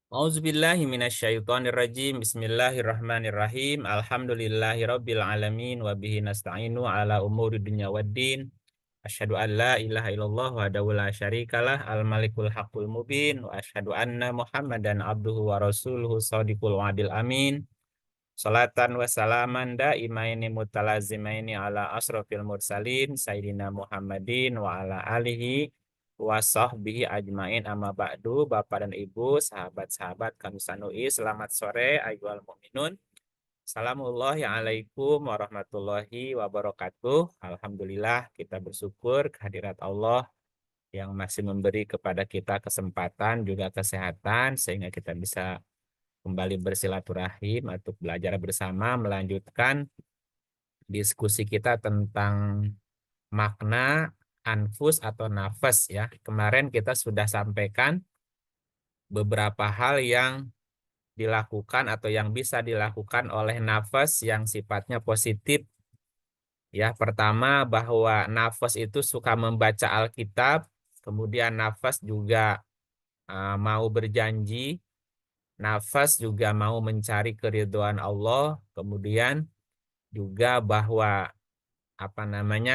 Auzubillahi minasyaitonirrajim. Bismillahirrahmanirrahim. Alhamdulillahirabbil alamin wa bihi nasta'inu ala umuri dunya waddin. Asyhadu an la ilaha illallah wahdahu la syarikalah al-malikul haqqul mubin wa asyhadu anna Muhammadan abduhu wa rasuluhu shadiqul wa'dil amin. Salatan wa salaman daimaini mutalazimaini ala asrofil mursalin sayyidina Muhammadin wa ala alihi wa sahbihi ajmain amma ba'du. Bapak dan Ibu, sahabat-sahabat kami sanui, selamat sore ayyuhal mukminun. Assalamualaikum warahmatullahi wabarakatuh. Alhamdulillah kita bersyukur kehadirat Allah yang masih memberi kepada kita kesempatan juga kesehatan sehingga kita bisa kembali bersilaturahim atau belajar bersama melanjutkan diskusi kita tentang makna anfus atau nafas ya. Kemarin kita sudah sampaikan beberapa hal yang dilakukan atau yang bisa dilakukan oleh nafas yang sifatnya positif. Ya, pertama bahwa nafas itu suka membaca Alkitab, kemudian nafas juga mau berjanji, nafas juga mau mencari keridhaan Allah, kemudian juga bahwa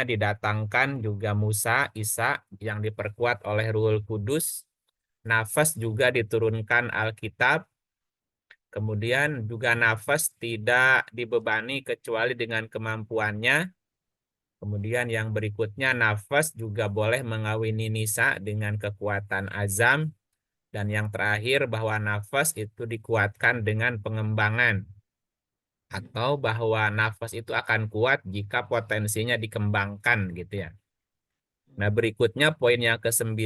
didatangkan juga Musa, Isa yang diperkuat oleh Ruhul Kudus. Nafas juga diturunkan Alkitab. Kemudian juga nafas tidak dibebani kecuali dengan kemampuannya. Kemudian yang berikutnya nafas juga boleh mengawini nisa dengan kekuatan azam. Dan yang terakhir bahwa nafas itu dikuatkan dengan pengembangan. Atau bahwa nafas itu akan kuat jika potensinya dikembangkan gitu ya. Nah, berikutnya poin yang ke-9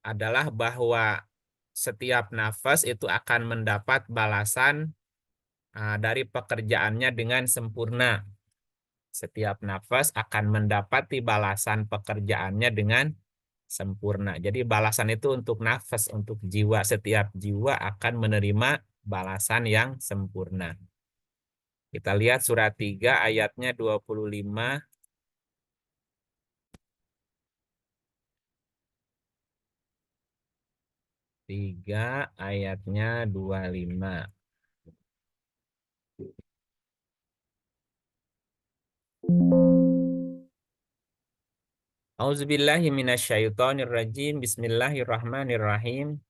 adalah bahwa setiap nafas itu akan mendapat balasan dari pekerjaannya dengan sempurna. Setiap nafas akan mendapati balasan pekerjaannya dengan sempurna. Jadi balasan itu untuk nafas, untuk jiwa. Setiap jiwa akan menerima balasan yang sempurna. Kita lihat surat 3 ayatnya 25. 3 ayatnya 25. Auzubillahi minasyaitonirrajim. Bismillahirrahmanirrahim.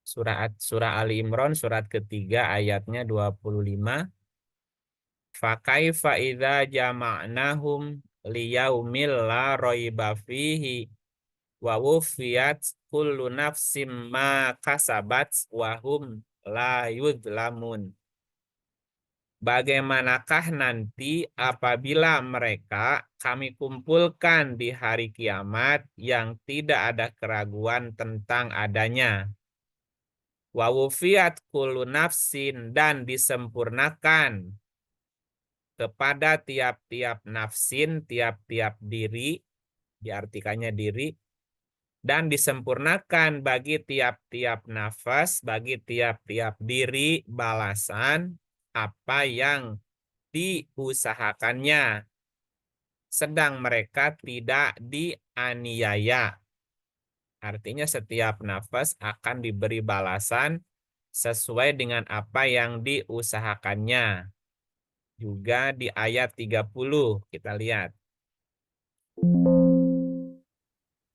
Surah Ali Imran surat ketiga ayatnya 25. Fakaifa idza jama'nahum liyaumil la raiba fihi wa wufiyat kullu nafsim ma kasabat wa hum la yudlamun. Bagaimanakah nanti apabila mereka kami kumpulkan di hari kiamat yang tidak ada keraguan tentang adanya. Wa wufiyat kullu nafsin, dan disempurnakan kepada tiap-tiap nafsin, tiap-tiap diri, diartikannya diri, dan disempurnakan bagi tiap-tiap nafas, bagi tiap-tiap diri balasan apa yang diusahakannya, sedang mereka tidak dianiaya. Artinya setiap nafas akan diberi balasan sesuai dengan apa yang diusahakannya. Juga di ayat 30 kita lihat.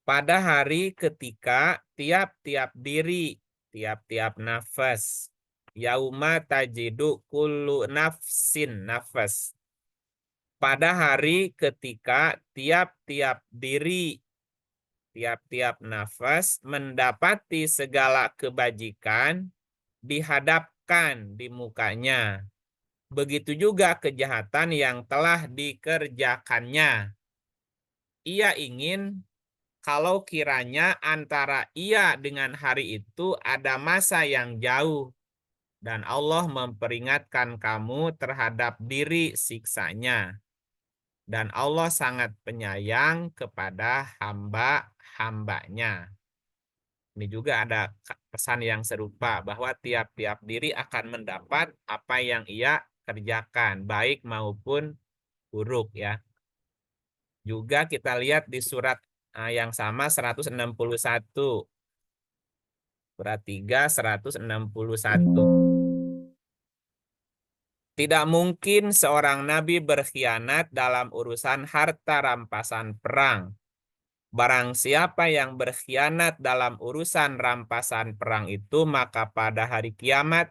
Pada hari ketika tiap-tiap diri, tiap-tiap nafas, yauma tajidu kullu nafsin nafas. Pada hari ketika tiap-tiap diri, tiap-tiap nafas mendapati segala kebajikan dihadapkan di mukanya. Begitu juga kejahatan yang telah dikerjakannya. Ia ingin kalau kiranya antara ia dengan hari itu ada masa yang jauh, dan Allah memperingatkan kamu terhadap diri siksanya. Dan Allah sangat penyayang kepada hamba-hambanya. Ini juga ada pesan yang serupa bahwa tiap-tiap diri akan mendapat apa yang ia kerjakan, baik maupun buruk ya. Juga kita lihat di surat yang sama 161. Surat 3, 161. Tidak mungkin seorang nabi berkhianat dalam urusan harta rampasan perang. Barang siapa yang berkhianat dalam urusan rampasan perang itu, maka pada hari kiamat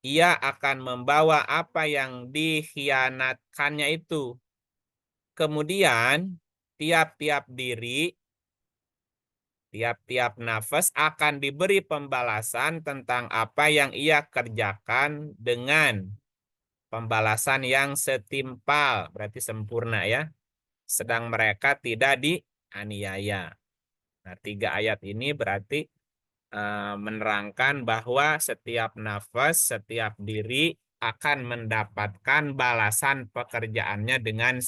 ia akan membawa apa yang dikhianatkannya itu. Kemudian tiap-tiap diri, tiap-tiap nafas akan diberi pembalasan tentang apa yang ia kerjakan dengan pembalasan yang setimpal, berarti sempurna ya. Sedang mereka tidak dianiaya. Nah, 3 ayat ini berarti menerangkan bahwa setiap nafas, setiap diri akan mendapatkan balasan pekerjaannya dengan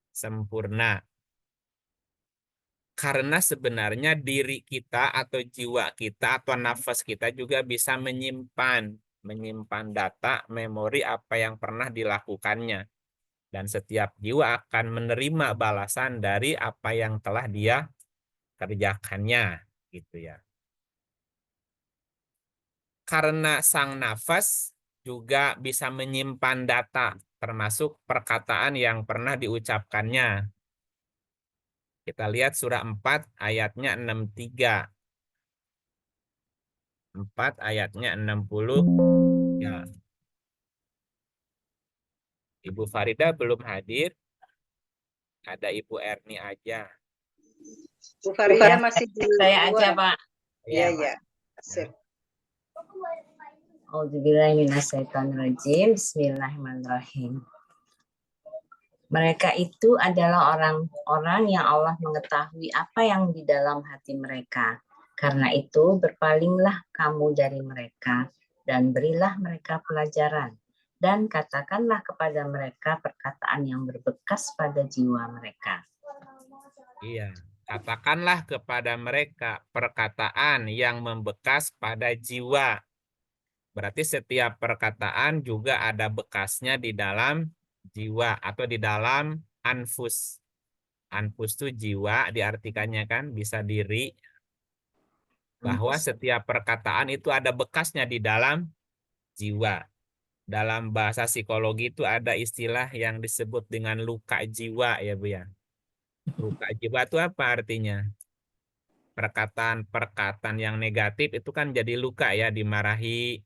sempurna. Karena sebenarnya diri kita atau jiwa kita atau nafas kita juga bisa menyimpan data, memori apa yang pernah dilakukannya. Dan setiap jiwa akan menerima balasan dari apa yang telah dia kerjakannya, gitu ya. Karena sang nafas juga bisa menyimpan data, termasuk perkataan yang pernah diucapkannya. Kita lihat surah 4 ayatnya 63. 4 ayatnya 60. Ya. Ibu Farida belum hadir. Ada Ibu Erni aja. Bu Faria masih di Saya luar. aja, Pak. Iya, Pak. iya. Sip. Auzubillahiminasyaitonirrajim. Bismillahirrahmanirrahim. Mereka itu adalah orang-orang yang Allah mengetahui apa yang di dalam hati mereka. Karena itu berpalinglah kamu dari mereka dan berilah mereka pelajaran. Dan katakanlah kepada mereka perkataan yang berbekas pada jiwa mereka. Iya. Katakanlah kepada mereka perkataan yang membekas pada jiwa. Berarti setiap perkataan juga ada bekasnya di dalam jiwa atau di dalam anfus. Anfus itu jiwa, diartikannya kan bisa diri. Bahwa setiap perkataan itu ada bekasnya di dalam jiwa. Dalam bahasa psikologi itu ada istilah yang disebut dengan luka jiwa ya Bu ya. Luka jiwa itu apa artinya? Perkataan-perkataan yang negatif itu kan jadi luka ya, dimarahi,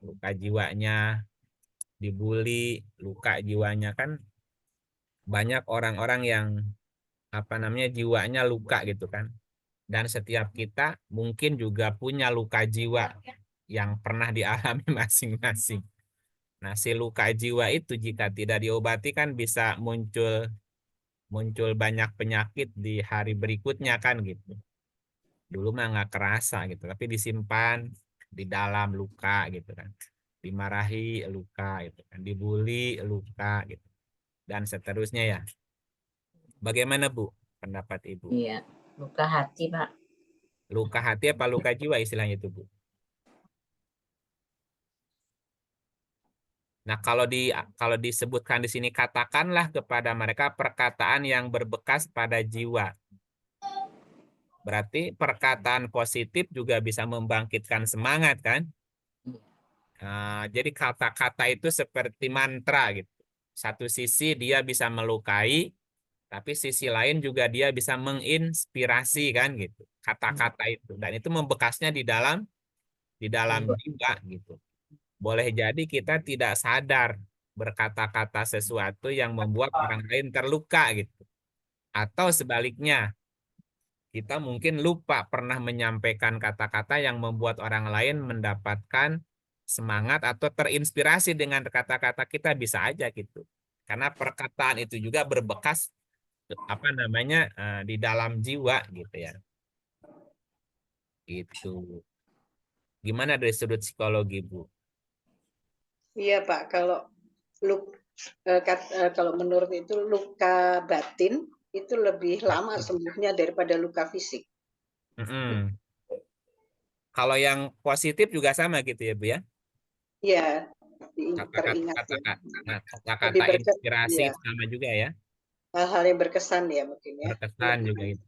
luka jiwanya, dibully, luka jiwanya kan banyak orang-orang yang jiwanya luka gitu kan. Dan setiap kita mungkin juga punya luka jiwa yang pernah dialami masing-masing. Nah, si luka jiwa itu jika tidak diobati kan bisa muncul banyak penyakit di hari berikutnya kan gitu. Dulu mah nggak kerasa gitu, tapi disimpan di dalam luka gitu kan. Dimarahi luka gitu kan, dibully luka gitu. Dan seterusnya ya. Bagaimana Bu pendapat Ibu? Iya, luka hati, Pak. Luka hati apa luka jiwa istilahnya itu Bu? Nah, kalau disebutkan di sini katakanlah kepada mereka perkataan yang berbekas pada jiwa. Berarti perkataan positif juga bisa membangkitkan semangat kan? Nah, jadi kata-kata itu seperti mantra gitu. Satu sisi dia bisa melukai, tapi sisi lain juga dia bisa menginspirasi kan gitu. Kata-kata itu dan itu membekasnya di dalam jiwa gitu. Boleh jadi kita tidak sadar berkata-kata sesuatu yang membuat orang lain terluka gitu. Atau sebaliknya, kita mungkin lupa pernah menyampaikan kata-kata yang membuat orang lain mendapatkan semangat atau terinspirasi dengan kata-kata kita bisa aja gitu. Karena perkataan itu juga berbekas di dalam jiwa gitu ya. Itu. Gimana dari sudut psikologi, Bu? Iya, Pak. Kalau menurut itu luka batin itu lebih lama sembuhnya daripada luka fisik. Mm-mm. Kalau yang positif juga sama gitu ya, Bu ya? Iya, teringat ya. Kata-kata inspirasi Iya, itu sama juga ya. hal-hal yang berkesan ya mungkin ya. Berkesan juga itu.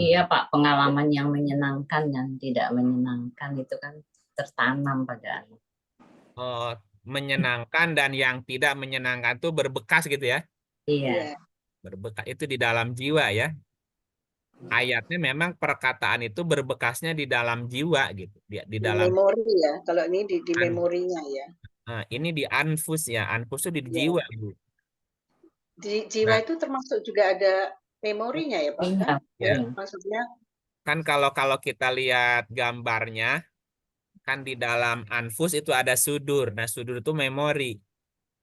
Iya Pak, pengalaman yang menyenangkan dan tidak menyenangkan itu kan tertanam pada anak. Oh, menyenangkan dan yang tidak menyenangkan tuh berbekas gitu ya. Iya, Iya, Berbekas itu di dalam jiwa ya. Ayatnya memang perkataan itu berbekasnya di dalam jiwa gitu. Di di dalam memori ya. Kalau ini di an- memorinya ya. ini di anfus ya. Anfus itu di jiwa, Iya. Bu. Di jiwa Nah, itu termasuk juga ada memorinya ya, Pak, iya, kan? ya iya. Maksudnya, kan kalau kalau kita lihat gambarnya kan di dalam anfus itu ada sudur. Nah, sudur itu memori.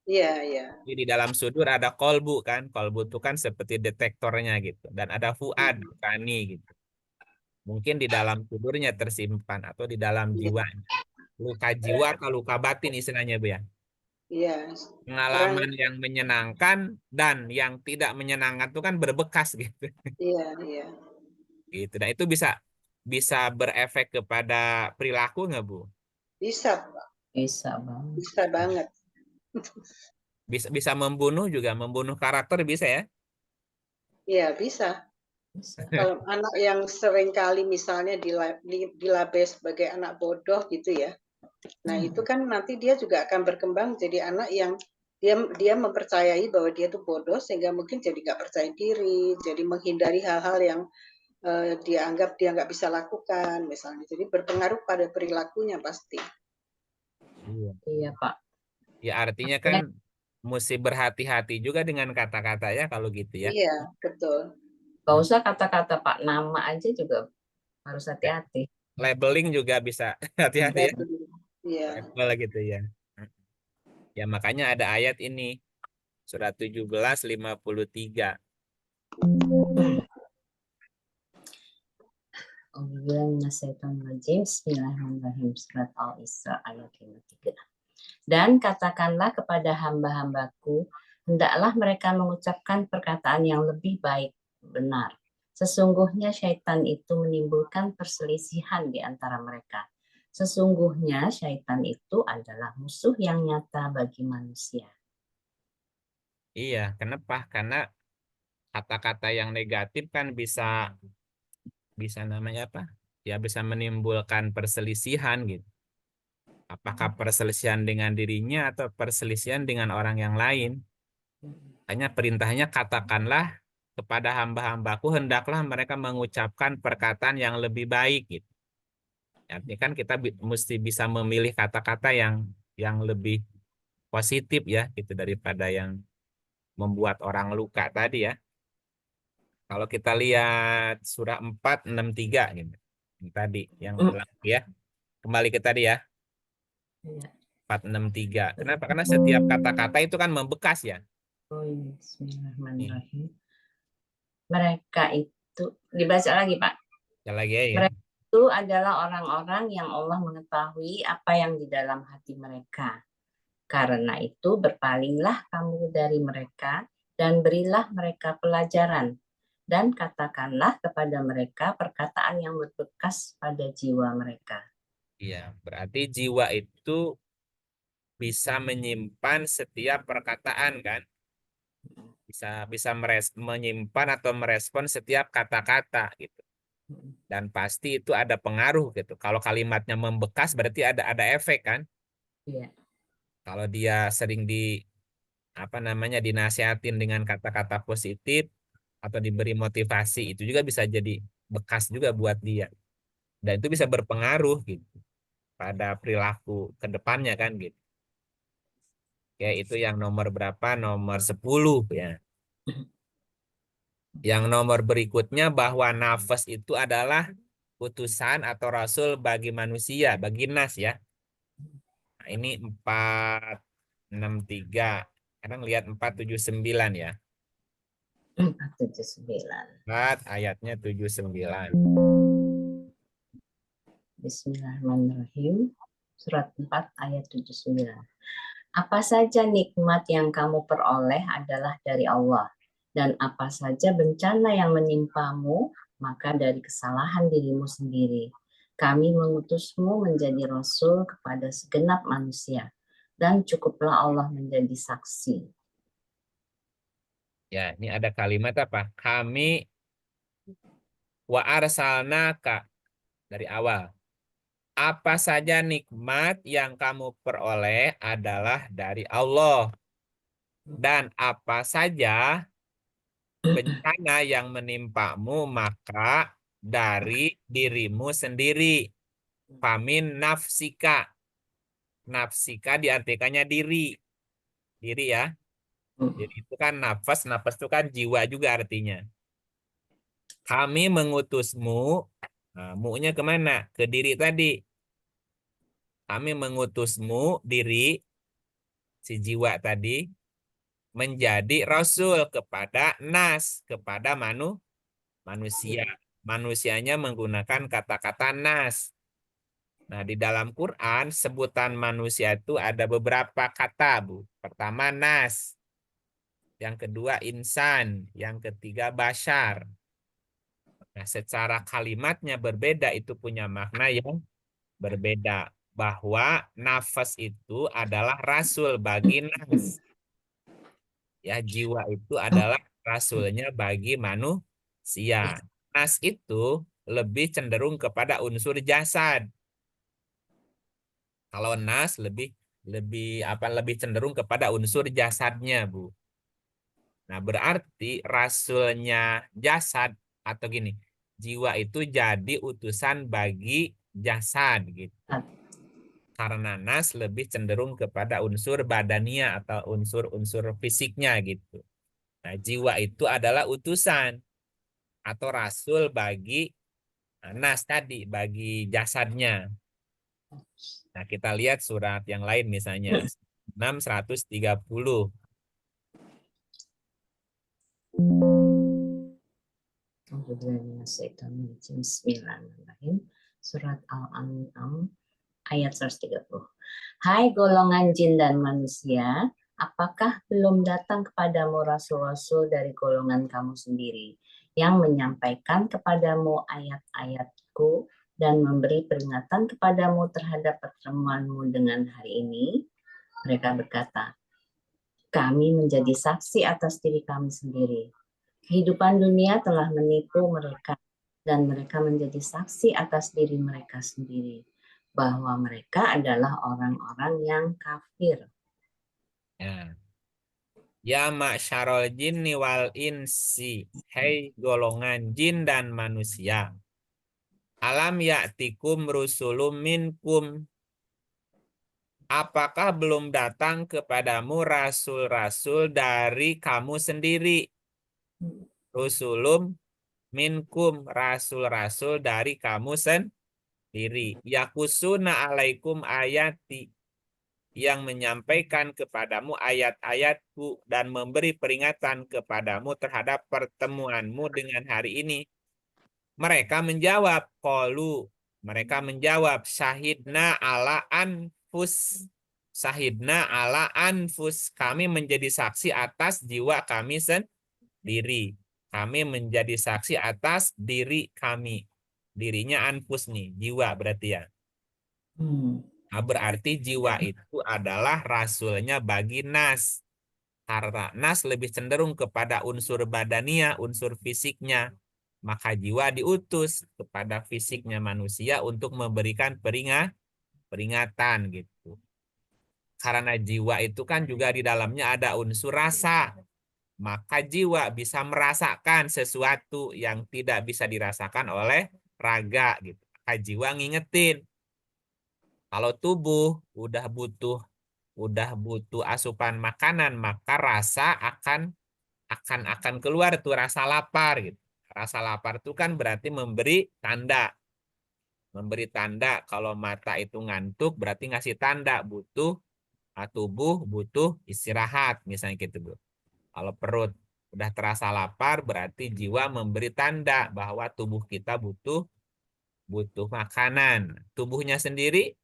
iya, iya. Jadi di dalam sudur ada kolbu kan. Kolbu itu kan seperti detektornya gitu. Dan ada fuad, Mm, kani gitu. Mungkin di dalam sudurnya tersimpan atau di dalam Iya, jiwanya. Luka jiwa atau luka batin istilahnya, Bu ya. iya. Orang, Pengalaman yang menyenangkan dan yang tidak menyenangkan itu kan berbekas gitu. iya, iya. Gitu. Dan itu bisa bisa berefek kepada perilaku nggak, Bu? Bisa, Pak. Bisa banget. Bisa banget. Bisa bisa membunuh juga, membunuh karakter bisa ya. Iya, bisa. Bisa. Kalau anak yang sering kali misalnya dilabes sebagai anak bodoh gitu ya. Nah, itu kan nanti dia juga akan berkembang jadi anak yang dia mempercayai bahwa dia tuh bodoh sehingga mungkin jadi nggak percaya diri, jadi menghindari hal-hal yang dia anggap dia nggak bisa lakukan misalnya. Jadi berpengaruh pada perilakunya pasti. Iya. Iya Pak. Ya artinya kan Makanya, mesti berhati-hati juga dengan kata-kata ya kalau gitu ya. Iya, betul. gak usah kata-kata Pak, nama aja juga harus Ya, hati-hati. labeling juga bisa hati-hati ya. Iya. Label gitu ya. Ya makanya ada ayat ini surat 17:53. Bismillahirrahmanirrahim. Surat Al-Isra ayat 53. Dan katakanlah kepada hamba-hambaku, hendaklah mereka mengucapkan perkataan yang lebih baik, benar. Sesungguhnya syaitan itu menimbulkan perselisihan di antara mereka. Sesungguhnya syaitan itu adalah musuh yang nyata bagi manusia. Iya, kenapa? Karena kata-kata yang negatif kan bisa bisa namanya apa? Ya bisa menimbulkan perselisihan gitu. Apakah perselisihan dengan dirinya atau perselisihan dengan orang yang lain? Hanya perintahnya katakanlah kepada hamba-hambaku hendaklah mereka mengucapkan perkataan yang lebih baik gitu. Artinya kan kita mesti bisa memilih kata-kata yang lebih positif ya gitu daripada yang membuat orang luka tadi ya. Kalau kita lihat surah 4:63 gitu. Yang tadi yang ulang ya. Kembali ke tadi ya, Ya. 4:63. Kenapa? Karena setiap kata-kata itu kan membekas ya. Oh, iya. Nih, Bismillahirrahmanirrahim. Mereka itu, dibaca lagi Pak. sekali lagi ya. Mereka itu adalah orang-orang yang Allah mengetahui apa yang di dalam hati mereka. Karena itu berpalinglah kamu dari mereka dan berilah mereka pelajaran. Dan katakanlah kepada mereka perkataan yang berbekas pada jiwa mereka. Iya, berarti jiwa itu bisa menyimpan setiap perkataan kan? Bisa bisa menyimpan atau merespon setiap kata-kata gitu. Dan pasti itu ada pengaruh gitu. Kalau kalimatnya membekas berarti ada efek kan? Iya. Kalau dia sering di apa namanya dinasihatin dengan kata-kata positif atau diberi motivasi itu juga bisa jadi bekas juga buat dia. Dan itu bisa berpengaruh gitu pada perilaku ke depannya kan gitu. Ya itu yang nomor berapa? Nomor 10 ya. Yang nomor berikutnya bahwa nafas itu adalah utusan atau rasul bagi manusia, bagi nas ya. Nah, ini 463. Kadang lihat 479 ya. 479. 4 ayatnya 79. Bismillahirrahmanirrahim. Surat 4 ayat 79. Apa saja nikmat yang kamu peroleh adalah dari Allah, dan apa saja bencana yang menimpamu, maka dari kesalahan dirimu sendiri. Kami mengutusmu menjadi rasul kepada segenap manusia, dan cukuplah Allah menjadi saksi. Ya, ini ada kalimat apa? Kami Wa arsalnaka dari awal. Apa saja nikmat yang kamu peroleh adalah dari Allah. Dan apa saja bencana yang menimpamu maka dari dirimu sendiri. Famin nafsika. Nafsika diartikannya diri. Diri ya. Jadi itu kan nafas. Nafas itu kan jiwa juga artinya. Kami mengutusmu. Nah, mu-nya kemana? Ke diri tadi. Kami mengutusmu diri si jiwa tadi menjadi rasul kepada nas, kepada manusia. Manusianya menggunakan kata-kata nas. Nah, di dalam Quran sebutan manusia itu ada beberapa kata, Bu. Pertama nas, yang kedua insan, yang ketiga bashar. Nah, secara kalimatnya berbeda itu punya makna yang berbeda. Bahwa nafas itu adalah rasul bagi nas. Ya, jiwa itu adalah rasulnya bagi manusia. Nas itu lebih cenderung kepada unsur jasad. Kalau nas lebih lebih cenderung kepada unsur jasadnya, Bu. Nah, berarti rasulnya jasad atau gini, jiwa itu jadi utusan bagi jasad gitu. Karena nas lebih cenderung kepada unsur badania atau unsur-unsur fisiknya gitu. Nah, jiwa itu adalah utusan atau rasul bagi nas tadi, bagi jasadnya. Nah, kita lihat surat yang lain misalnya 630. Bismillahirrahmanirrahim. Surat Al-An'am ayat 130. Hai golongan jin dan manusia, apakah belum datang kepadamu rasul-rasul dari golongan kamu sendiri yang menyampaikan kepadamu ayat-ayatku dan memberi peringatan kepadamu terhadap pertemuanmu dengan hari ini? Mereka berkata, kami menjadi saksi atas diri kami sendiri. Kehidupan dunia telah menipu mereka dan mereka menjadi saksi atas diri mereka sendiri bahwa mereka adalah orang-orang yang kafir. Ya. Ya ma'syarol jinni wal insi. Hei golongan jin dan manusia. Alam ya'tikum rusulum minkum. Apakah belum datang kepadamu rasul-rasul dari kamu sendiri? Rusulum minkum, rasul-rasul dari kamu sendiri. Yakusuna alaikum ayati, yang menyampaikan kepadamu ayat-ayatku dan memberi peringatan kepadamu terhadap pertemuanmu dengan hari ini. Mereka menjawab, mereka menjawab, syahidna ala anfus. Syahidna ala anfus. Kami menjadi saksi atas jiwa kami sendiri. Kami menjadi saksi atas diri kami. Dirinya anfus nih, jiwa berarti ya. Nah, berarti jiwa itu adalah rasulnya bagi nas. Karena nas lebih cenderung kepada unsur badania, unsur fisiknya. Maka jiwa diutus kepada fisiknya manusia untuk memberikan peringatan gitu. Karena jiwa itu kan juga di dalamnya ada unsur rasa. Maka jiwa bisa merasakan sesuatu yang tidak bisa dirasakan oleh raga gitu. Maka jiwa ngingetin. Kalau tubuh udah butuh asupan makanan, maka rasa akan keluar tuh rasa lapar gitu. Rasa lapar itu kan berarti memberi tanda. Memberi tanda kalau mata itu ngantuk berarti ngasih tanda tubuh butuh istirahat misalnya gitu, Bu. Kalau perut udah terasa lapar berarti jiwa memberi tanda bahwa tubuh kita butuh makanan. Tubuhnya sendiri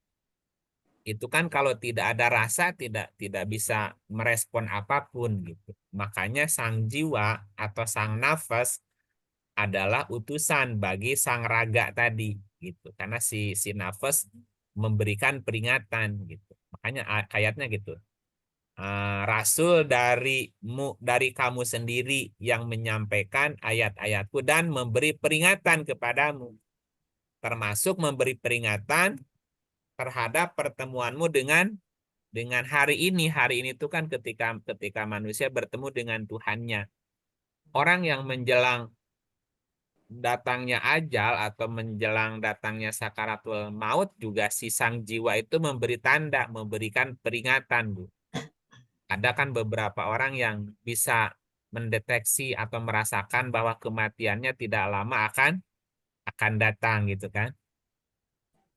itu kan kalau tidak ada rasa tidak bisa merespon apapun gitu. Makanya sang jiwa atau sang nafas adalah utusan bagi sang raga tadi gitu. Karena si nafas memberikan peringatan gitu. Makanya ayatnya gitu. Rasul dari kamu sendiri yang menyampaikan ayat-ayatku dan memberi peringatan kepadamu, termasuk memberi peringatan terhadap pertemuanmu dengan hari ini. Hari ini itu kan ketika manusia bertemu dengan Tuhannya. Orang yang menjelang datangnya ajal atau menjelang datangnya sakaratul maut juga si sang jiwa itu memberi tanda, memberikan peringatan, Bu. Ada kan beberapa orang yang bisa mendeteksi atau merasakan bahwa kematiannya tidak lama akan datang gitu kan.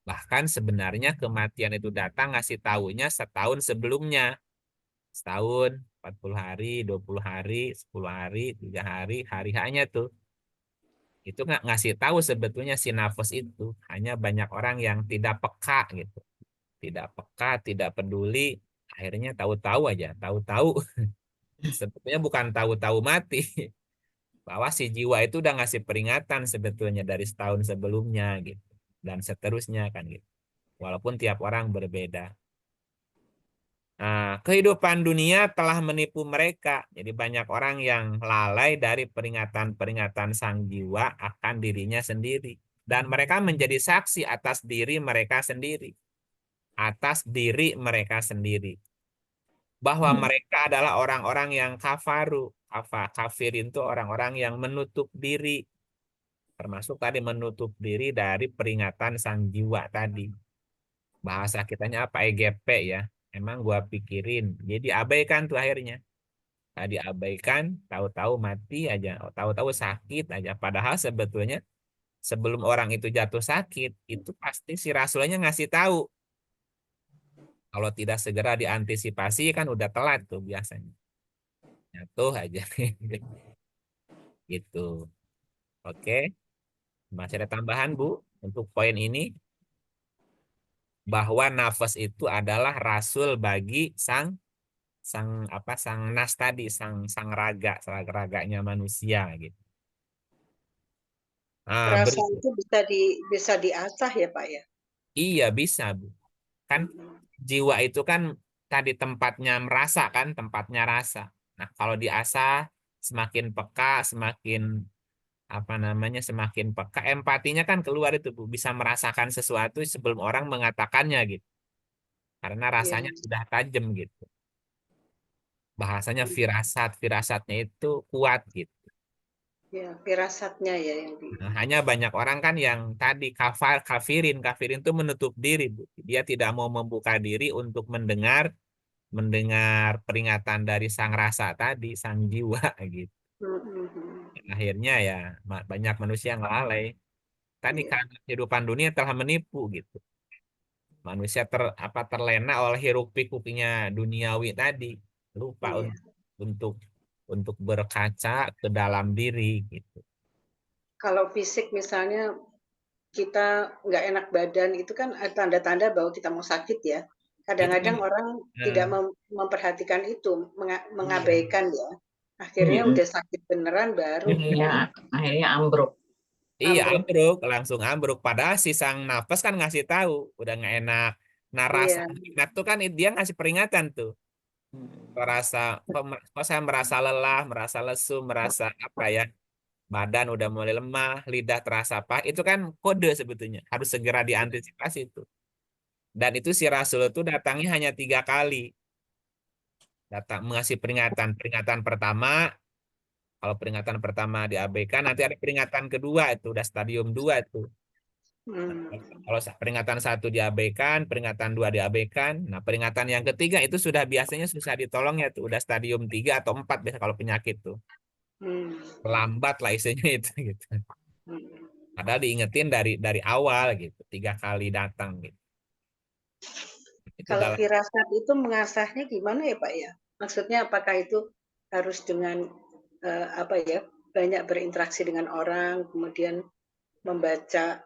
Bahkan sebenarnya kematian itu datang ngasih tahunya setahun sebelumnya. Setahun, 40 hari, 20 hari, 10 hari, 3 hari, hari hanya tuh. Itu nggak ngasih tahu sebetulnya si nafas itu. Hanya banyak orang yang tidak peka gitu. Tidak peka, tidak peduli. Akhirnya tahu-tahu aja, tahu-tahu. Sebetulnya bukan tahu-tahu mati. Bahwa si jiwa itu udah ngasih peringatan sebetulnya dari setahun sebelumnya gitu. Dan seterusnya kan gitu. Walaupun tiap orang berbeda. Nah, kehidupan dunia telah menipu mereka. Jadi banyak orang yang lalai dari peringatan-peringatan sang jiwa akan dirinya sendiri. Dan mereka menjadi saksi atas diri mereka sendiri. Atas diri mereka sendiri. Bahwa mereka adalah orang-orang yang kafaru. Kafirin itu orang-orang yang menutup diri. Termasuk tadi menutup diri dari peringatan sang jiwa tadi. Bahasa kitanya apa? EGP ya. Emang gua pikirin. Jadi abaikan tuh akhirnya. Tadi abaikan, tahu-tahu mati aja, tahu-tahu sakit aja. Padahal sebetulnya sebelum orang itu jatuh sakit, itu pasti si rasulnya ngasih tahu. Kalau tidak segera diantisipasi kan udah telat tuh biasanya. Jatuh aja. Gitu. Oke. Masih ada tambahan, Bu, untuk poin ini bahwa nafas itu adalah rasul bagi sang nas tadi, sang raganya manusia gitu. Nah, Rasa itu bisa diasah ya Pak ya. iya bisa, Bu. Kan jiwa itu kan tadi tempatnya merasa kan, tempatnya rasa. Nah, kalau diasah semakin peka, semakin apa namanya, semakin peka, empatinya kan keluar itu, Bu. Bisa merasakan sesuatu sebelum orang mengatakannya gitu. Karena Iya, rasanya sudah tajam gitu. Bahasanya firasatnya itu kuat gitu. ya, firasatnya ya yang di. Nah, hanya banyak orang kan yang tadi kafirin itu menutup diri, Bu. Dia tidak mau membuka diri untuk mendengar peringatan dari sang rasa tadi, sang jiwa gitu. Dan akhirnya ya banyak manusia yang lalai. Tadi Iya, kan kehidupan dunia telah menipu gitu. Manusia terlena oleh hiruk pikuknya duniawi tadi, lupa iya. untuk untuk berkaca ke dalam diri gitu. Kalau fisik misalnya kita nggak enak badan itu kan tanda-tanda bahwa kita mau sakit ya. Itu kan Kadang-kadang orang eh, tidak memperhatikan itu, iya. mengabaikan ya. Akhirnya Mm-mm. udah sakit beneran baru Akhirnya ambruk. Iya, ambruk. ambruk, langsung ambruk. Padahal si sang nafas kan ngasih tahu, udah nggak enak. Nah, rasa Iya, enak tuh kan dia ngasih peringatan tuh. Rasa kok saya merasa lelah, merasa lesu, merasa apa ya, badan udah mulai lemah, lidah terasa apa, itu kan kode sebetulnya. Harus segera diantisipasi itu. Dan itu si Rasul itu datangnya hanya 3 kali. Datang mengasih peringatan. Peringatan pertama, kalau peringatan pertama diabaikan, nanti ada peringatan kedua itu, udah stadium 2 itu. Nah, hmm, kalau peringatan 1 diabaikan, peringatan 2 diabaikan, nah peringatan yang ketiga itu sudah biasanya susah ditolong ya tuh, udah stadium 3 atau 4 biasa kalau penyakit tuh. hmm, Lambat lah isinya itu gitu. hmm. Padahal diingetin dari awal gitu, 3 kali datang gitu. Itu Kalau dalam firasat itu mengasahnya gimana ya Pak ya? Maksudnya apakah itu harus dengan apa ya, banyak berinteraksi dengan orang, kemudian membaca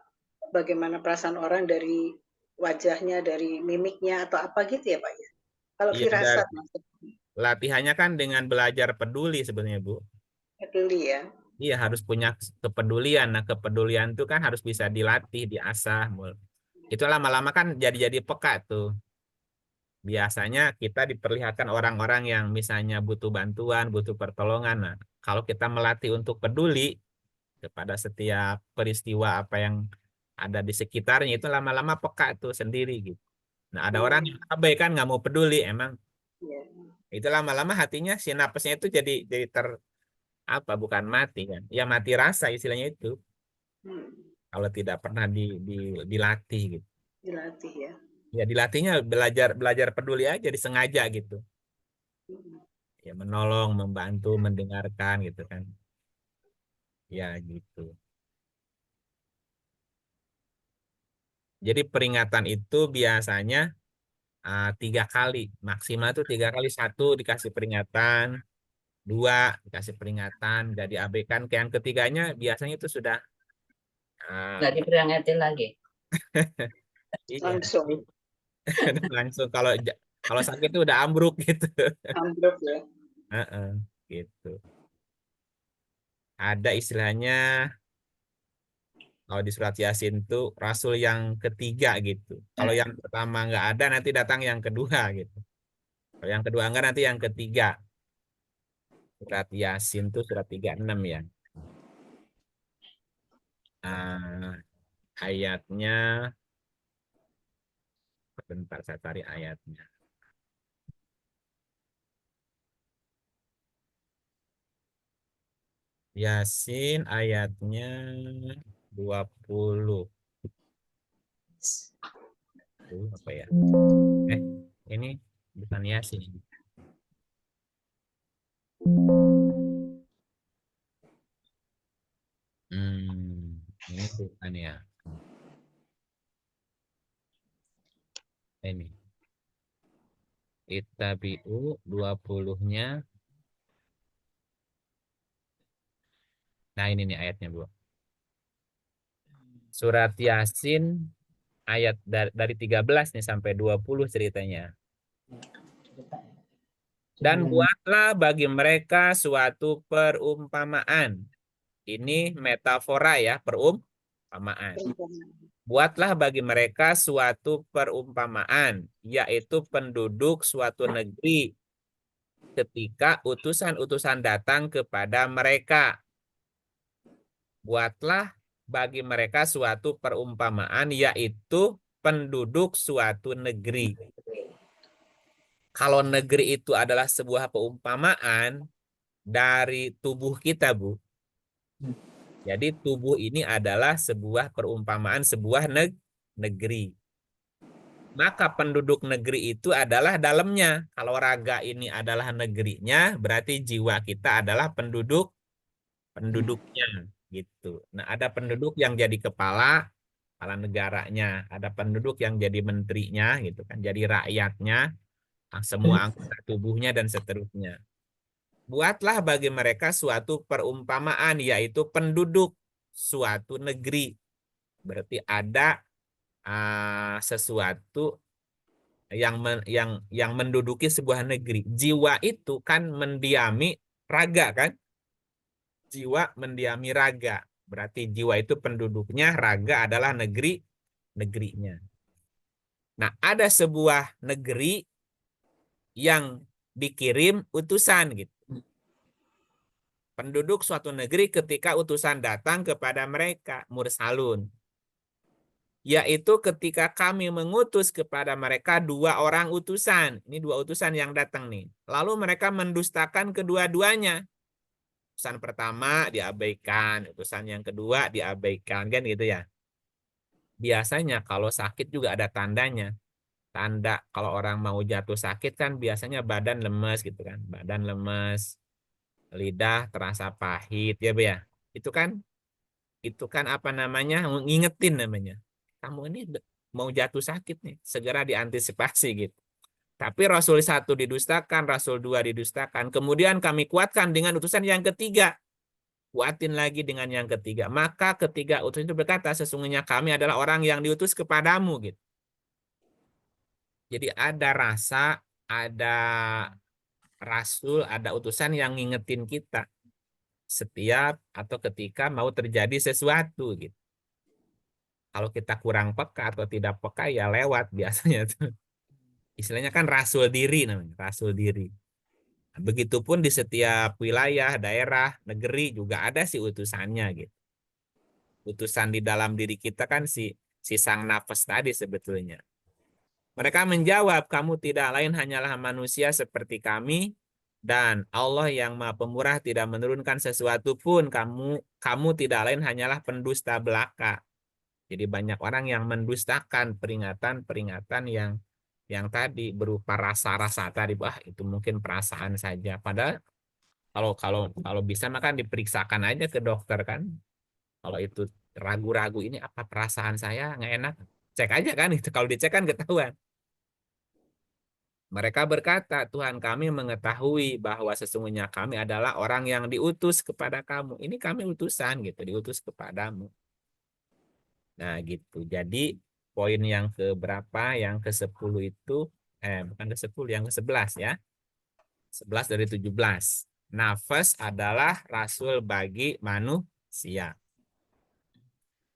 bagaimana perasaan orang dari wajahnya, dari mimiknya atau apa gitu ya Pak ya? Kalau ya firasat maksudnya latihannya kan dengan belajar peduli sebenarnya, Bu. peduli ya. Iya harus punya kepedulian. Nah, kepedulian itu kan harus bisa dilatih, diasah. Itu lama-lama kan jadi peka tuh. Biasanya kita diperlihatkan orang-orang yang misalnya butuh bantuan, butuh pertolongan. Nah, kalau kita melatih untuk peduli kepada setiap peristiwa apa yang ada di sekitarnya, itu lama-lama peka tuh sendiri gitu. Nah, ada orang yang abai kan nggak mau peduli, emang Ya. itu lama-lama hatinya sinapsnya itu jadi apa, bukan mati kan? Ya mati rasa istilahnya itu kalau tidak pernah dilatih gitu. Dilatih ya. Ya dilatihnya belajar belajar peduli aja, disengaja gitu. Ya menolong, membantu, mendengarkan gitu kan. Ya gitu. Jadi peringatan itu biasanya 3 kali, maksimal itu 3 kali. Satu dikasih peringatan, dua dikasih peringatan, jadi abaikan. Ke yang ketiganya biasanya itu sudah Nggak ah, diperingatin lagi. iya Langsung langsung kalau sakit itu udah ambruk gitu. ambruk ya. Heeh, gitu. Ada istilahnya kalau di surat Yasin tuh Rasul yang ketiga gitu. Kalau yang pertama nggak ada, nanti datang yang kedua gitu. Kalau yang kedua enggak, nanti yang ketiga. Surat Yasin tuh surat 36 ya. Ah, ayatnya, bentar saya cari ayatnya. Yasin ayatnya 20. Apa ya? Ini bukan Yasin. Ini bukan ya. Ini. Ittabi'u 20-nya. Nah, ini nih ayatnya, Bu. Surat Yasin ayat dari 13 nih sampai 20 ceritanya. Dan buatlah bagi mereka suatu perumpamaan. Ini metafora ya, perumpamaan. Buatlah bagi mereka suatu perumpamaan, yaitu penduduk suatu negeri ketika utusan-utusan datang kepada mereka. Buatlah bagi mereka suatu perumpamaan, yaitu penduduk suatu negeri. Kalau negeri itu adalah sebuah perumpamaan dari tubuh kita, Bu. Jadi tubuh ini adalah sebuah perumpamaan sebuah negeri. Maka penduduk negeri itu adalah dalamnya. Kalau raga ini adalah negerinya, berarti jiwa kita adalah penduduknya gitu. Nah, ada penduduk yang jadi kepala negaranya, ada penduduk yang jadi menterinya gitu kan, jadi rakyatnya, semua anggota tubuhnya dan seterusnya. Buatlah bagi mereka suatu perumpamaan, yaitu penduduk suatu negeri. Berarti ada sesuatu yang menduduki sebuah negeri. Jiwa itu kan mendiami raga kan? Jiwa mendiami raga. Berarti jiwa itu penduduknya, raga adalah negerinya. Nah, ada sebuah negeri yang dikirim utusan gitu. Penduduk suatu negeri ketika utusan datang kepada mereka, mursalun. Yaitu ketika kami mengutus kepada mereka 2 orang utusan. Ini 2 utusan yang datang nih. Lalu mereka mendustakan kedua-duanya. Utusan pertama diabaikan, utusan yang kedua diabaikan, kan gitu ya. Biasanya kalau sakit juga ada tandanya. Tanda kalau orang mau jatuh sakit kan biasanya badan lemes gitu kan. Badan lemes, lidah terasa pahit ya, Bu ya. Itu kan apa namanya? Ngingetin namanya. Kamu ini mau jatuh sakit nih, segera diantisipasi gitu. Tapi Rasul 1 didustakan, Rasul 2 didustakan. Kemudian kami kuatkan dengan utusan yang ketiga. Kuatin lagi dengan yang ketiga. Maka ketiga utusan itu berkata, sesungguhnya kami adalah orang yang diutus kepadamu gitu. Jadi ada rasa, ada Rasul, ada utusan yang ngingetin kita setiap atau ketika mau terjadi sesuatu gitu. Kalau kita kurang peka atau tidak peka ya lewat biasanya tuh. istilahnya kan rasul diri namanya, rasul diri. Begitupun di setiap wilayah, daerah, negeri juga ada si utusannya gitu. Utusan di dalam diri kita kan si sang nafas tadi sebetulnya. Mereka menjawab, kamu tidak lain hanyalah manusia seperti kami, dan Allah yang Maha Pemurah tidak menurunkan sesuatu pun, kamu tidak lain hanyalah pendusta belaka. Jadi banyak orang yang mendustakan peringatan-peringatan yang tadi berupa rasa-rasa tadi, bah itu mungkin perasaan saja. Padahal kalau bisa maka diperiksakan aja ke dokter kan. Kalau itu ragu-ragu ini apa perasaan saya nggak enak, cek aja kan itu. Kalau dicek kan ketahuan. Mereka berkata, Tuhan kami mengetahui bahwa sesungguhnya kami adalah orang yang diutus kepada kamu. Ini kami utusan gitu, diutus kepadamu. Nah gitu. Jadi poin yang ke berapa? Yang ke-10 itu, bukan ke-10, yang ke-11 ya. 11 dari 17. Nafas adalah rasul bagi manusia.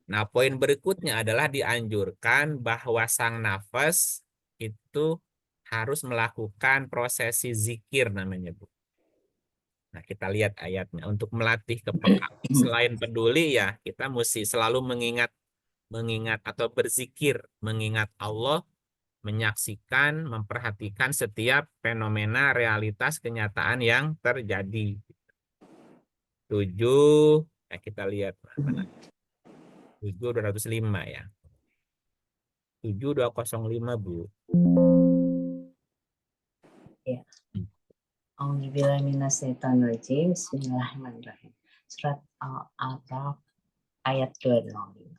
Nah, poin berikutnya adalah dianjurkan bahwa sang nafas itu harus melakukan prosesi zikir namanya, Bu. Nah, kita lihat ayatnya. Untuk melatih kepekaan selain peduli ya, kita mesti selalu mengingat atau berzikir, mengingat Allah, menyaksikan, memperhatikan setiap fenomena realitas kenyataan yang terjadi. 7, kita lihat mana? 7.205 ya. 7.205 Bu. Ya. Auzubillahiminasyaitonirrajim. Bismillahirrahmanirrahim. Surat Al-A'raf ayat 205.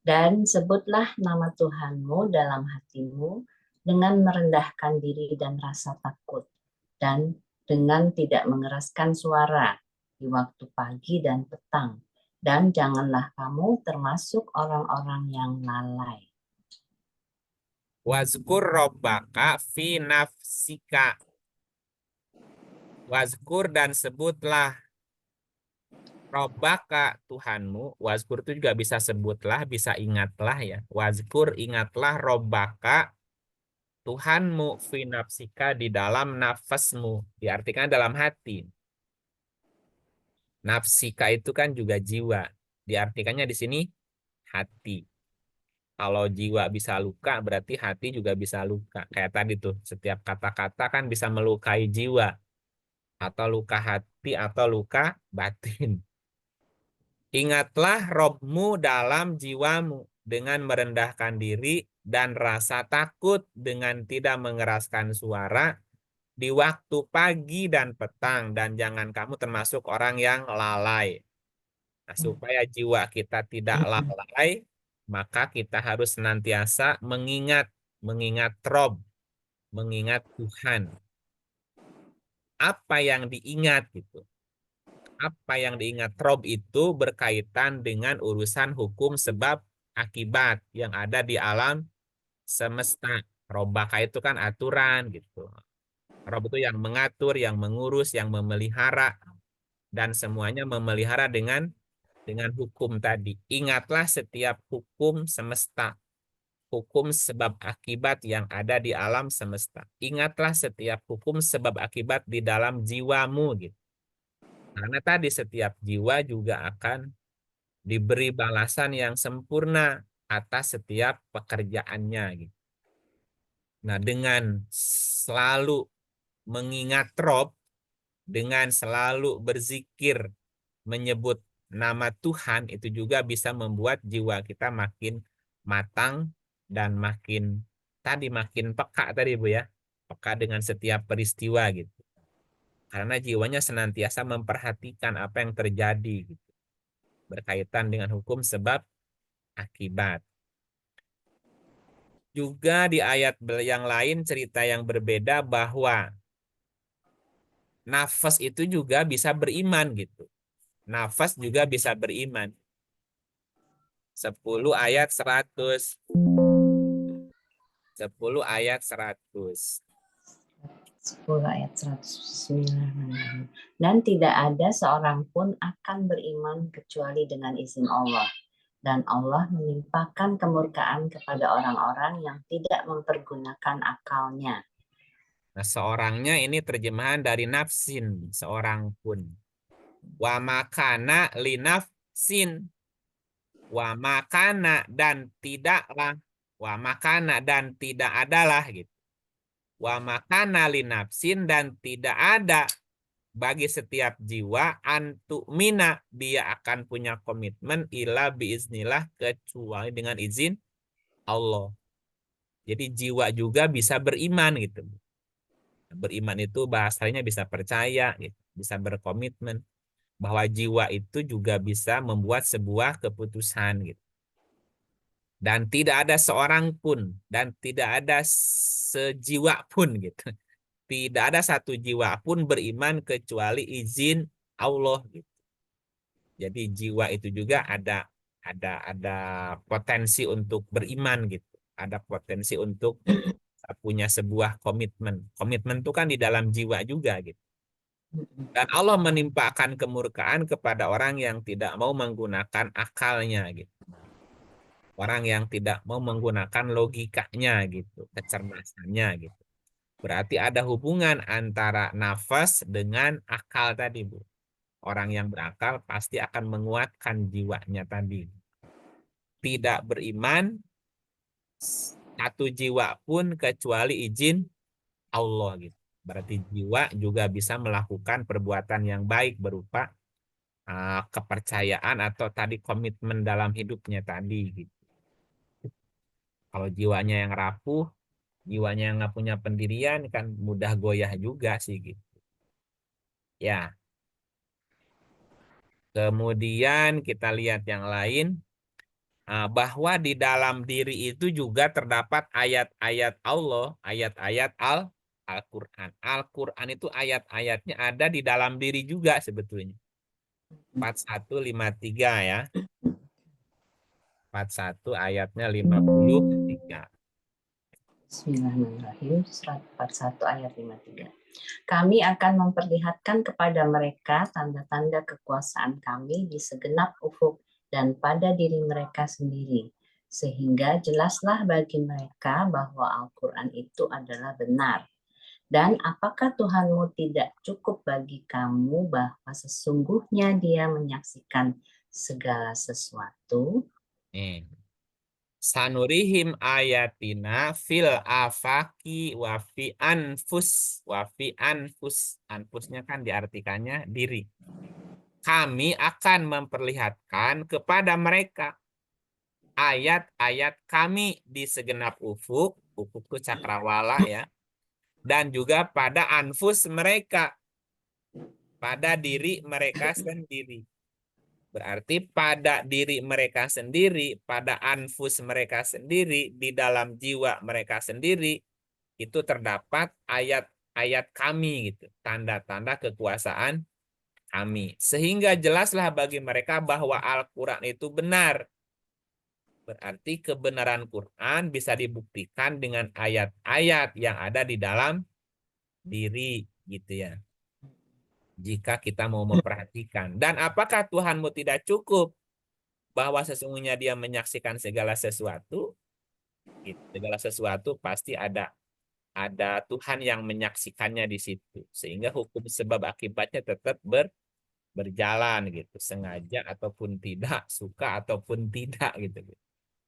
Dan sebutlah nama Tuhanmu dalam hatimu dengan merendahkan diri dan rasa takut, dan dengan tidak mengeraskan suara di waktu pagi dan petang, dan janganlah kamu termasuk orang-orang yang lalai. Wazkur robbaka fi nafsika. Wazkur dan sebutlah robbaka Tuhanmu. Wazkur itu juga bisa sebutlah, bisa ingatlah ya. Wazkur ingatlah robbaka Tuhanmu fi nafsika di dalam nafasmu. Diartikan dalam hati. Nafsika itu kan juga jiwa. Diartikannya di sini hati. Kalau jiwa bisa luka, berarti hati juga bisa luka. Kayak tadi tuh, setiap kata-kata kan bisa melukai jiwa. Atau luka hati, atau luka batin. Ingatlah Robmu dalam jiwamu dengan merendahkan diri dan rasa takut dengan tidak mengeraskan suara di waktu pagi dan petang. Dan jangan kamu termasuk orang yang lalai. Nah, supaya jiwa kita tidak lalai, maka kita harus senantiasa mengingat Rob, mengingat Tuhan. Apa yang diingat gitu? Apa yang diingat Rob itu berkaitan dengan urusan hukum sebab akibat yang ada di alam semesta. Robaka itu kan aturan gitu. Rob itu yang mengatur, yang mengurus, yang memelihara, dan semuanya memelihara dengan hukum tadi. Ingatlah setiap hukum semesta, hukum sebab akibat yang ada di alam semesta. Ingatlah setiap hukum sebab akibat di dalam jiwamu gitu. Karena tadi setiap jiwa juga akan diberi balasan yang sempurna atas setiap pekerjaannya gitu. Nah, dengan selalu mengingat Rob, dengan selalu berzikir, menyebut nama Tuhan, itu juga bisa membuat jiwa kita makin matang dan makin peka tadi Bu ya. Peka dengan setiap peristiwa gitu. Karena jiwanya senantiasa memperhatikan apa yang terjadi gitu. Berkaitan dengan hukum sebab akibat. Juga di ayat yang lain cerita yang berbeda bahwa nafas itu juga bisa beriman gitu. Nafas juga bisa beriman. 10 ayat 100. 10 ayat 100. 10 ayat 109. Dan tidak ada seorang pun akan beriman kecuali dengan izin Allah. Dan Allah menimpakan kemurkaan kepada orang-orang yang tidak mempergunakan akalnya. Nah, seorangnya ini terjemahan dari nafsin, seorang pun. Wa makana linafsin. Wa makana dan tidaklah. Wa makana dan tidak adalah gitu. Wa makana linafsin dan tidak ada bagi setiap jiwa antu'mina dia akan punya komitmen ila biiznillah kecuali dengan izin Allah. Jadi jiwa juga bisa beriman gitu. Beriman itu bahasanya bisa percaya, gitu. Bisa berkomitmen bahwa jiwa itu juga bisa membuat sebuah keputusan gitu. Dan tidak ada seorang pun dan tidak ada sejiwa pun gitu. Tidak ada satu jiwa pun beriman kecuali izin Allah gitu. Jadi jiwa itu juga ada potensi untuk beriman gitu. Ada potensi untuk punya sebuah komitmen. Komitmen itu kan di dalam jiwa juga gitu. Dan Allah menimpakan kemurkaan kepada orang yang tidak mau menggunakan akalnya gitu. Orang yang tidak mau menggunakan logikanya gitu, kecerdasannya gitu. Berarti ada hubungan antara nafas dengan akal tadi, Bu. Orang yang berakal pasti akan menguatkan jiwanya tadi. Tidak beriman satu jiwa pun kecuali izin Allah gitu. Berarti jiwa juga bisa melakukan perbuatan yang baik berupa kepercayaan atau tadi komitmen dalam hidupnya tadi gitu. Kalau jiwanya yang rapuh, jiwanya yang nggak punya pendirian kan mudah goyah juga sih gitu. Ya. Kemudian kita lihat yang lain bahwa di dalam diri itu juga terdapat ayat-ayat Allah, ayat-ayat Al-Quran. Al-Quran itu ayat-ayatnya ada di dalam diri juga sebetulnya. 4153 ya. 41 ayatnya 53. Bismillahirrahmanirrahim. Surat 41 ayat 53. Kami akan memperlihatkan kepada mereka tanda-tanda kekuasaan kami di segenap ufuk dan pada diri mereka sendiri, sehingga jelaslah bagi mereka bahwa Al-Quran itu adalah benar. Dan apakah Tuhanmu tidak cukup bagi kamu bahwa sesungguhnya Dia menyaksikan segala sesuatu? Sanurihim ayatina fil afaki wa fi anfus. Wa fi anfus. Anfusnya kan diartikannya diri. Kami akan memperlihatkan kepada mereka ayat-ayat kami di segenap ufuk. Ufuk itu cakrawala ya. Dan juga pada anfus mereka. Pada diri mereka sendiri. Berarti pada diri mereka sendiri, pada anfus mereka sendiri, di dalam jiwa mereka sendiri, itu terdapat ayat-ayat kami, gitu, tanda-tanda kekuasaan kami. Sehingga jelaslah bagi mereka bahwa Al-Quran itu benar. Berarti kebenaran Quran bisa dibuktikan dengan ayat-ayat yang ada di dalam diri, gitu ya. Jika kita mau memperhatikan. Dan apakah Tuhanmu tidak cukup bahwa sesungguhnya Dia menyaksikan segala sesuatu? Segala sesuatu pasti ada Tuhan yang menyaksikannya di situ. Sehingga hukum sebab akibatnya tetap berjalan gitu, sengaja ataupun tidak, suka ataupun tidak gitu.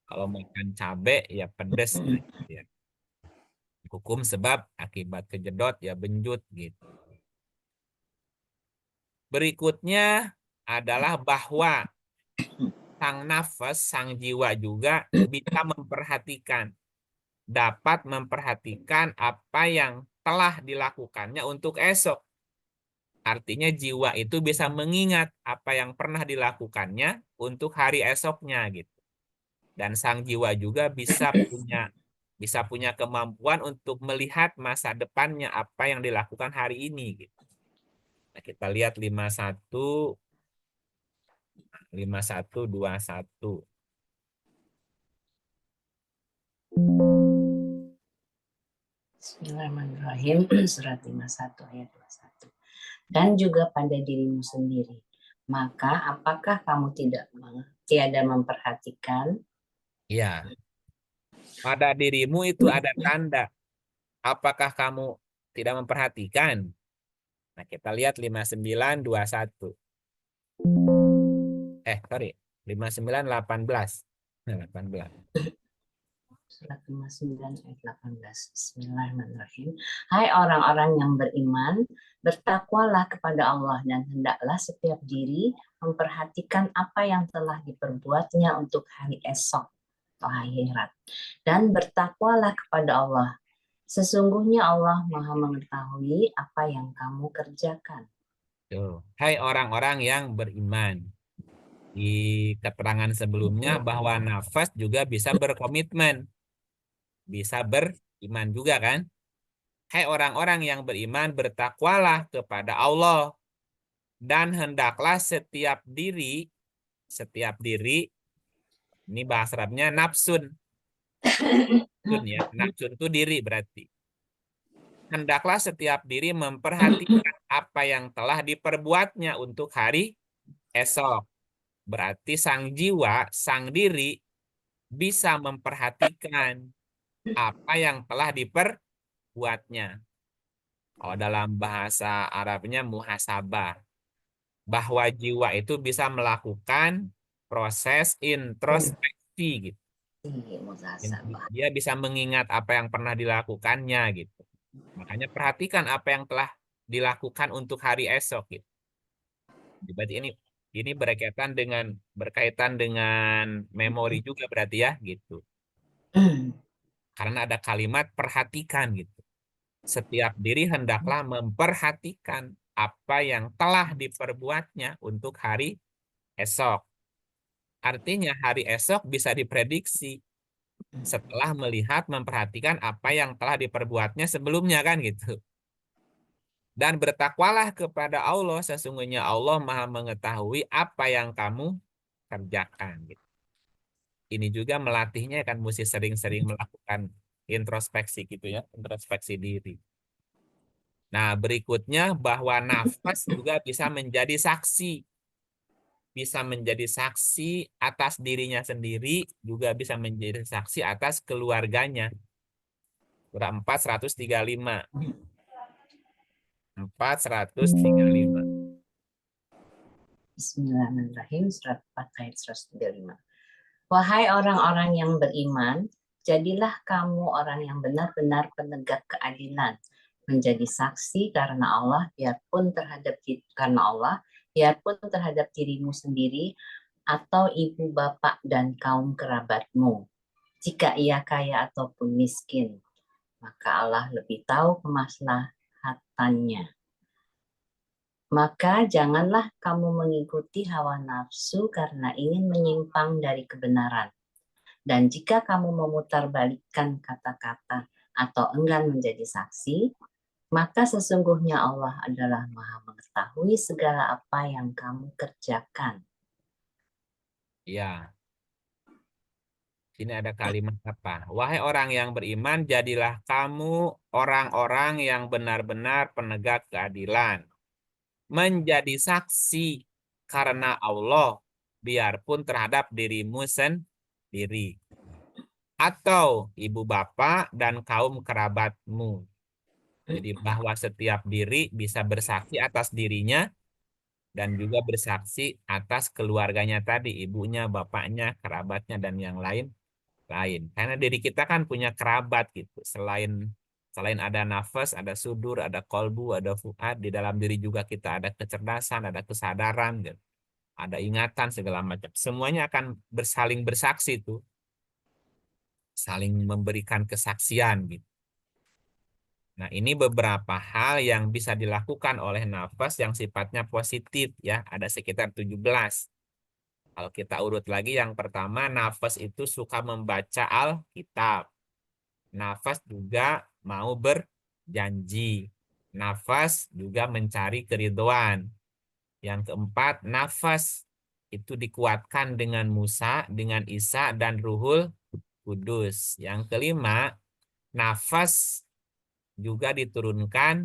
Kalau makan cabai ya pedas gitu ya. Hukum sebab akibat kejedot ya benjut gitu. Berikutnya adalah bahwa sang nafas, sang jiwa juga bisa memperhatikan, dapat memperhatikan apa yang telah dilakukannya untuk esok. Artinya jiwa itu bisa mengingat apa yang pernah dilakukannya untuk hari esoknya gitu. Dan sang jiwa juga bisa punya kemampuan untuk melihat masa depannya apa yang dilakukan hari ini gitu. Nah, kita lihat 5121. Bismillahirrahmanirrahim. Surat 51 ayat 21. Dan juga pada dirimu sendiri. Maka apakah kamu tidak tiada memperhatikan. Ya, pada dirimu itu ada tanda. Apakah kamu tidak memperhatikan? Nah, kita lihat 5921. Sorry. 5918. Nah, 18. Surat 59 ayat 18. Bismillahirrahmanirrahim. Hai orang-orang yang beriman, bertakwalah kepada Allah dan hendaklah setiap diri memperhatikan apa yang telah diperbuatnya untuk hari esok atau akhirat. Dan bertakwalah kepada Allah. Sesungguhnya Allah Maha mengetahui apa yang kamu kerjakan. Tuh. Hai orang-orang yang beriman. Di keterangan sebelumnya bahwa nafas juga bisa berkomitmen. Bisa beriman juga kan? Hai orang-orang yang beriman, bertakwalah kepada Allah. Dan hendaklah setiap diri, ini bahasa Arabnya nafsun. Ya, nafsun itu diri berarti. Hendaklah setiap diri memperhatikan apa yang telah diperbuatnya untuk hari esok. Berarti sang jiwa, sang diri bisa memperhatikan apa yang telah diperbuatnya. Kalau dalam bahasa Arabnya muhasabah. Bahwa jiwa itu bisa melakukan proses introspeksi gitu. Dia bisa mengingat apa yang pernah dilakukannya gitu. Makanya perhatikan apa yang telah dilakukan untuk hari esok gitu. Berarti ini berkaitan dengan memori juga berarti ya gitu. Karena ada kalimat perhatikan gitu. Setiap diri hendaklah memperhatikan apa yang telah diperbuatnya untuk hari esok. Artinya hari esok bisa diprediksi setelah memperhatikan apa yang telah diperbuatnya sebelumnya kan gitu. Dan bertakwalah kepada Allah, sesungguhnya Allah Maha mengetahui apa yang kamu kerjakan gitu. Ini juga melatihnya kan mesti sering-sering melakukan introspeksi gitu ya, introspeksi diri. Nah, berikutnya bahwa nafas juga bisa menjadi saksi. Bisa menjadi saksi atas dirinya sendiri, juga bisa menjadi saksi atas keluarganya. Surah 4:135. 4:135. Bismillahirrahmanirrahim. Surat 4 ayat 135. Wahai orang-orang yang beriman, jadilah kamu orang yang benar-benar penegak keadilan, menjadi saksi karena Allah, biarpun terhadap dirimu sendiri atau ibu bapak dan kaum kerabatmu. Jika ia kaya ataupun miskin, maka Allah lebih tahu kemaslahatannya. Maka janganlah kamu mengikuti hawa nafsu karena ingin menyimpang dari kebenaran. Dan jika kamu memutarbalikkan kata-kata atau enggan menjadi saksi, maka sesungguhnya Allah adalah Maha mengetahui segala apa yang kamu kerjakan. Ya. Ini ada kalimat apa? Wahai orang yang beriman, jadilah kamu orang-orang yang benar-benar penegak keadilan. Menjadi saksi karena Allah, biarpun terhadap dirimu sendiri. Atau ibu bapak dan kaum kerabatmu. Jadi bahwa setiap diri bisa bersaksi atas dirinya dan juga bersaksi atas keluarganya tadi, ibunya, bapaknya, kerabatnya, dan yang lain. Karena diri kita kan punya kerabat gitu. Selain ada nafas, ada sudur, ada kolbu, ada fuad, di dalam diri juga kita ada kecerdasan, ada kesadaran, gitu. Ada ingatan segala macam. Semuanya akan saling bersaksi tuh. Saling memberikan kesaksian gitu. Nah, ini beberapa hal yang bisa dilakukan oleh nafas yang sifatnya positif ya, ada sekitar 17. Kalau kita urut lagi, yang pertama nafas itu suka membaca Alkitab. Nafas juga mau berjanji. Nafas juga mencari keridhaan. Yang keempat, nafas itu dikuatkan dengan Musa, dengan Isa, dan Ruhul Kudus. Yang kelima, nafas juga diturunkan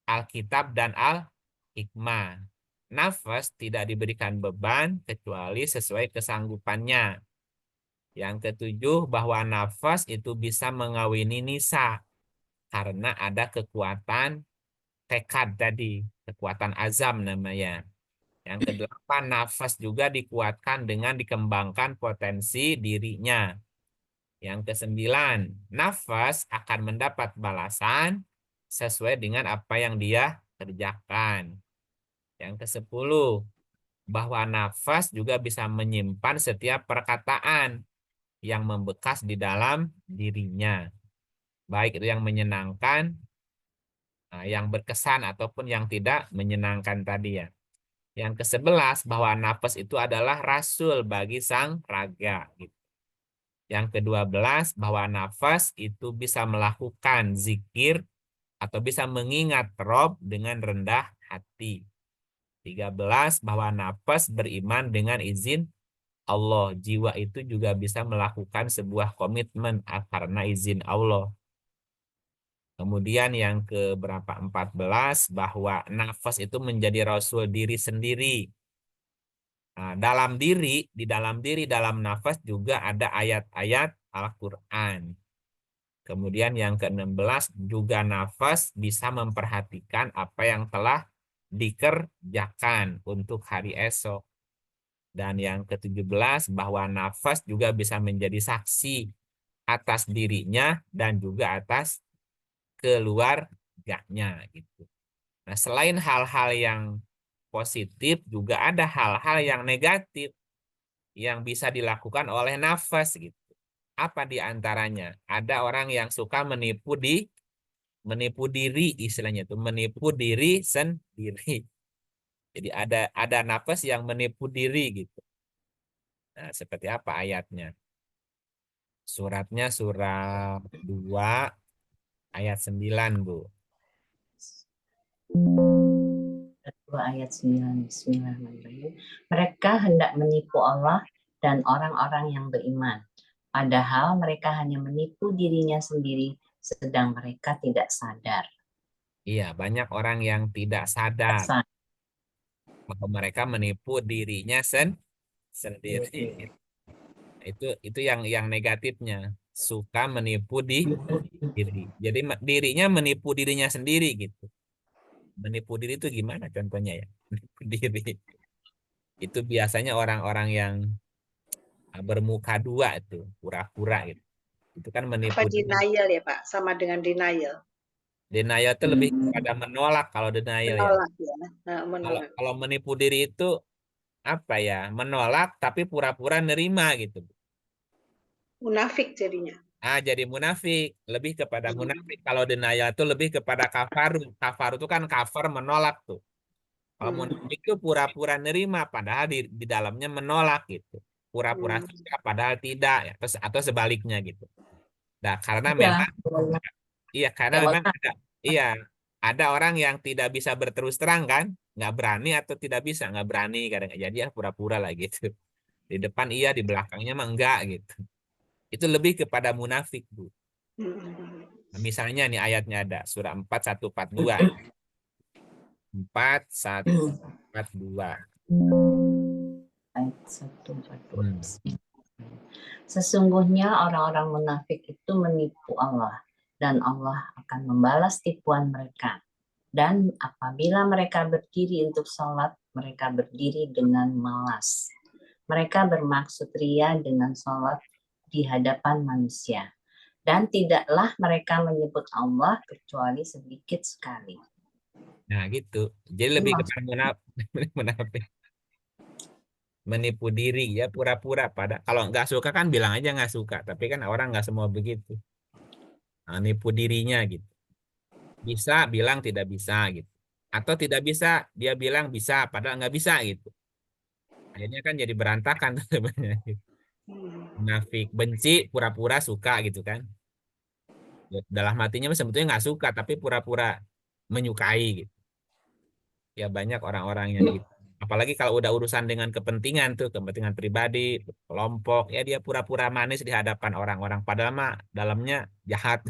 Alkitab dan Al-Hikmah. nafas tidak diberikan beban kecuali sesuai kesanggupannya. Yang ketujuh, bahwa nafas itu bisa mengawini nisa karena ada kekuatan tekad tadi, kekuatan azam namanya. Yang kedelapan, nafas juga dikuatkan dengan dikembangkan potensi dirinya. Yang kesembilan, nafas akan mendapat balasan sesuai dengan apa yang dia kerjakan. Yang kesepuluh, bahwa nafas juga bisa menyimpan setiap perkataan yang membekas di dalam dirinya. Baik itu yang menyenangkan, yang berkesan, ataupun yang tidak menyenangkan tadi ya. Yang ke-11, bahwa nafas itu adalah rasul bagi sang raga. Gitu. Yang ke-12, bahwa nafas itu bisa melakukan zikir atau bisa mengingat Rob dengan rendah hati. 13, bahwa nafas beriman dengan izin Allah. Jiwa itu juga bisa melakukan sebuah komitmen karena izin Allah. Kemudian yang ke berapa 14, bahwa nafas itu menjadi rasul diri sendiri. Nah, dalam nafas juga ada ayat-ayat Al-Quran. Kemudian yang ke-16, juga nafas bisa memperhatikan apa yang telah dikerjakan untuk hari esok. Dan yang ke-17, bahwa nafas juga bisa menjadi saksi atas dirinya dan juga atas keluarganya gitu. Nah, selain hal-hal yang positif, juga ada hal-hal yang negatif yang bisa dilakukan oleh nafas gitu. Apa di antaranya? Ada orang yang suka menipu diri, istilahnya itu menipu diri sendiri. Jadi ada nafas yang menipu diri gitu. Nah, seperti apa ayatnya? Suratnya surat 2 ayat 9, Bu. 2 ayat 9. Bismillahirrahmanirrahim. Mereka hendak menipu Allah dan orang-orang yang beriman. Padahal mereka hanya menipu dirinya sendiri, sedang mereka tidak sadar. Iya, banyak orang yang tidak sadar bahwa mereka menipu dirinya sendiri. Itu yang negatifnya. Suka menipu diri. Jadi dirinya menipu dirinya sendiri gitu. Menipu diri itu gimana contohnya ya? Menipu diri. Itu biasanya orang-orang yang bermuka dua itu, pura-pura gitu. Itu kan Apa menipu diri. denial ya Pak? Sama dengan denial. Denial itu lebih kepada menolak kalau denial ya. Menolak ya. Nah, Kalau menolak. kalau menipu diri itu apa ya? Menolak tapi pura-pura nerima gitu. Munafik jadinya. Jadi munafik, lebih kepada munafik. Kalau denial itu lebih kepada kafaru. Kafaru itu kan cover menolak tuh. Kalau munafik itu pura-pura nerima, padahal di dalamnya menolak gitu. Pura-pura suka, padahal tidak, ya. Atau sebaliknya gitu. Nah, karena Iya, memang, iya, karena memang iya, ada orang yang tidak bisa berterus terang kan, nggak berani atau tidak bisa, nggak berani kadang. Jadi ya pura-pura lah gitu. Di depan iya, di belakangnya mah enggak gitu. Itu lebih kepada munafik, Bu. Nah, misalnya nih ayatnya ada surah 4142. 4142. ayat 142. Hmm. Sesungguhnya orang-orang munafik itu menipu Allah dan Allah akan membalas tipuan mereka. Dan apabila mereka berdiri untuk sholat, mereka berdiri dengan malas. Mereka bermaksud ria dengan sholat di hadapan manusia. Dan tidaklah mereka menyebut Allah kecuali sedikit sekali. Nah gitu. Jadi lebih kepada munafik. Menipu diri ya, pura-pura. Kalau nggak suka kan bilang aja nggak suka. Tapi kan orang nggak semua begitu. Nah, nipu dirinya gitu. Bisa bilang tidak bisa gitu. Atau tidak bisa, dia bilang bisa, padahal nggak bisa gitu. Akhirnya kan jadi berantakan tuh sebenarnya. Munafik, benci, pura-pura suka gitu kan. Dalam hatinya sebetulnya nggak suka, tapi pura-pura menyukai gitu. Ya banyak orang-orang yang gitu. Apalagi kalau udah urusan dengan kepentingan tuh, kepentingan pribadi, kelompok, ya dia pura-pura manis di hadapan orang-orang. Padahal mah dalamnya jahat.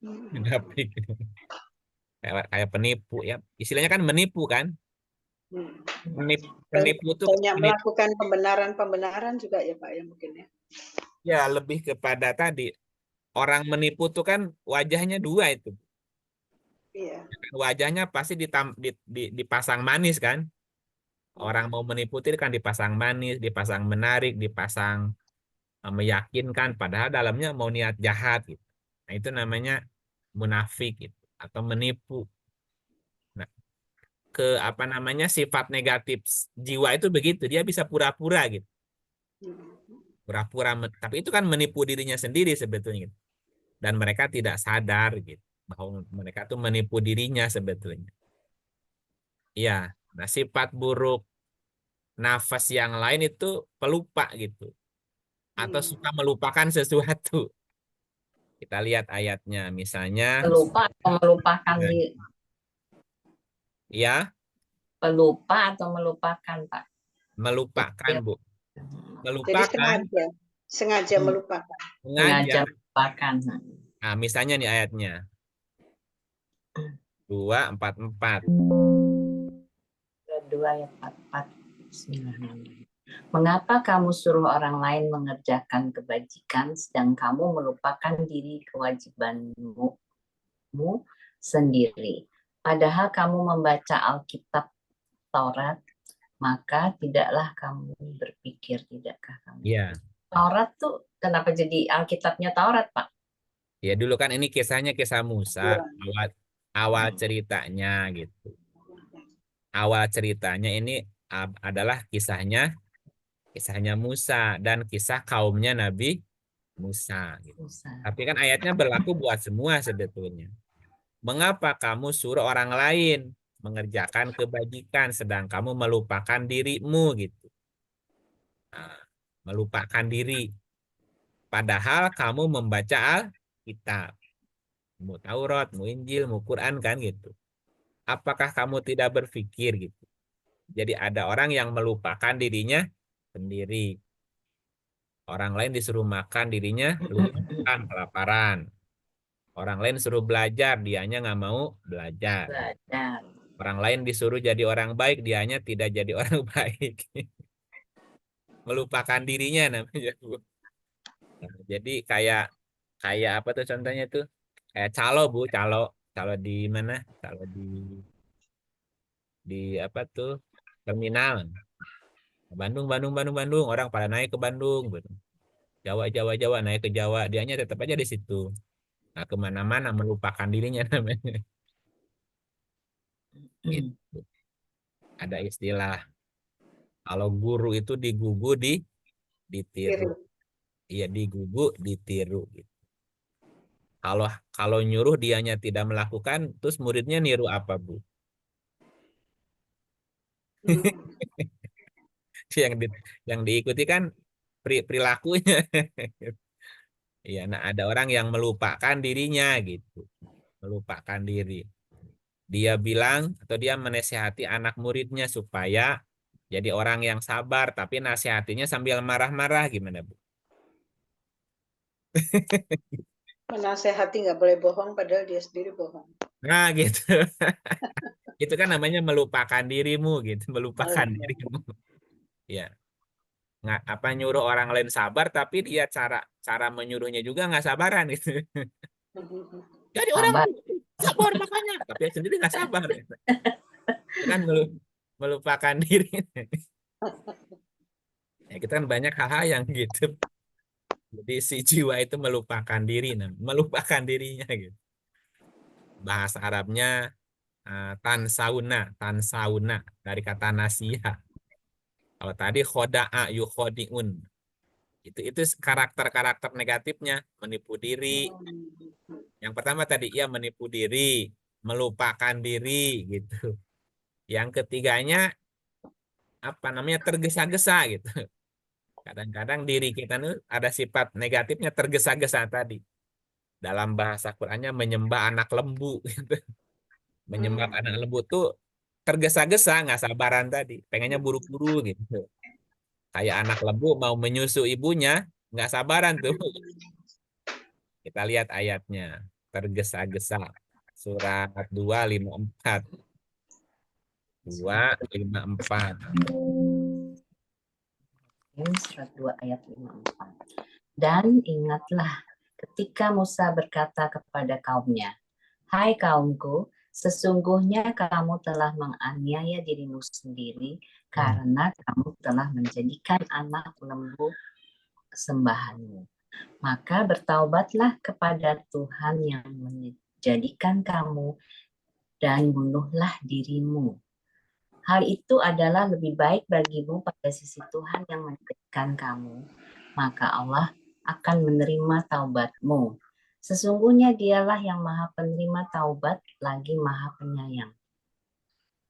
Munafik. Kayak penipu ya. Istilahnya kan menipu kan. Hmm. Penipu itu Banyak melakukan pembenaran juga ya Pak ya mungkin ya. ya lebih kepada tadi orang menipu tuh kan wajahnya dua itu. Iya. Wajahnya pasti dipasang manis kan. Orang mau menipu itu kan dipasang manis, dipasang menarik, dipasang meyakinkan, padahal dalamnya mau niat jahat gitu. Nah, itu namanya munafik gitu, atau menipu. Nah, ke apa namanya sifat negatif jiwa itu begitu, dia bisa pura-pura gitu. Pura-pura, tapi itu kan menipu dirinya sendiri sebetulnya gitu. Dan mereka tidak sadar gitu bahwa mereka tuh menipu dirinya sebetulnya. Iya, nah sifat buruk nafas yang lain itu pelupa gitu atau suka melupakan sesuatu. Kita lihat ayatnya misalnya Pelupa atau melupakan nah, ya pelupa atau melupakan, Pak? melupakan Bu. Jadi Melupakan sengaja melupakan. sengaja. Sengaja melupakan. Nah, misalnya nih ayatnya 2:44. 2 ayat 44. Bismillahirrahmanirrahim. Mengapa kamu suruh orang lain mengerjakan kebajikan sedang kamu melupakan diri kewajibanmu sendiri? Padahal kamu membaca Alkitab Taurat, maka tidaklah kamu berpikir, tidakkah kamu? Ya, Taurat tuh kenapa jadi Alkitabnya Taurat, Pak? ya dulu kan ini kisahnya kisah Musa, awal awal ceritanya gitu. Awal ceritanya ini adalah kisahnya Musa dan kisah kaumnya Nabi Musa gitu. Musa. Tapi kan ayatnya berlaku buat semua sebetulnya. Mengapa kamu suruh orang lain mengerjakan kebajikan sedang kamu melupakan dirimu gitu. Nah, melupakan diri. Padahal kamu membaca Alkitab. Mu Taurat, mu Injil, mu Quran kan gitu. Apakah kamu tidak berpikir gitu? Jadi ada orang yang melupakan dirinya sendiri. Orang lain disuruh makan, dirinya lupa makan, kelaparan. Orang lain suruh belajar, dianya nggak mau belajar. Belajar. Orang lain disuruh jadi orang baik, dianya tidak jadi orang baik. Melupakan dirinya namanya, Bu. Nah, jadi kayak kayak apa tuh contohnya tuh? Kayak calo, Bu, calo, calo di mana? Calo di apa tuh? Terminal. Bandung, Bandung, Bandung, Bandung. Orang pada naik ke Bandung, gitu. Jawa, Jawa, Jawa, naik ke Jawa. Dianya tetap aja di situ. Nah, kemana-mana melupakan dirinya namanya. Gitu. Ada istilah kalau guru itu digugu ditiru. Tiru. Iya digugu ditiru. Gitu. Kalau kalau nyuruh dianya tidak melakukan, terus muridnya niru apa Bu? yang di, yang diikuti kan perilakunya. Iya, nah ada orang yang melupakan dirinya gitu, melupakan diri. Dia bilang atau dia menasihati anak muridnya supaya jadi orang yang sabar, tapi nasihatinya sambil marah-marah gimana Bu? Menasehati nggak boleh bohong padahal dia sendiri bohong. Nah gitu. Itu kan namanya melupakan dirimu gitu, melupakan Oh, dirimu. Ya, nggak apa nyuruh orang lain sabar, tapi dia cara cara menyuruhnya juga nggak sabaran gitu. Jadi orang Sabar. sabar makanya, tapi dia sendiri nggak sabar. Gitu. Itu kan melupakan diri. Ya, kita kan banyak hal-hal yang gitu. Jadi si jiwa itu melupakan diri, melupakan dirinya gitu. Bahasa Arabnya tansauna dari kata nasia. Kalau tadi khoda'a yukhodi'un. Itu karakter-karakter negatifnya, menipu diri. Yang pertama tadi ia menipu diri, melupakan diri gitu. Yang ketiganya apa namanya tergesa-gesa gitu. Kadang-kadang diri kita tuh ada sifat negatifnya tergesa-gesa tadi. Dalam bahasa Qur'annya menyembah anak lembu gitu. Menyembah anak lembu tuh tergesa-gesa, nggak sabaran tadi. Pengennya buru-buru gitu. Kayak anak lembu mau menyusu ibunya, nggak sabaran tuh. Kita lihat ayatnya. Tergesa-gesa. Surat 2:54. 2:54. Surat 2 ayat 54. Dan ingatlah ketika Musa berkata kepada kaumnya, "Hai kaumku, sesungguhnya kamu telah menganiaya dirimu sendiri karena kamu telah menjadikan anak lembu kesembahanmu. Maka bertaubatlah kepada Tuhan yang menjadikan kamu dan bunuhlah dirimu. Hal itu adalah lebih baik bagimu pada sisi Tuhan yang menjadikan kamu. Maka Allah akan menerima taubatmu. Sesungguhnya dialah yang maha penerima taubat lagi maha penyayang."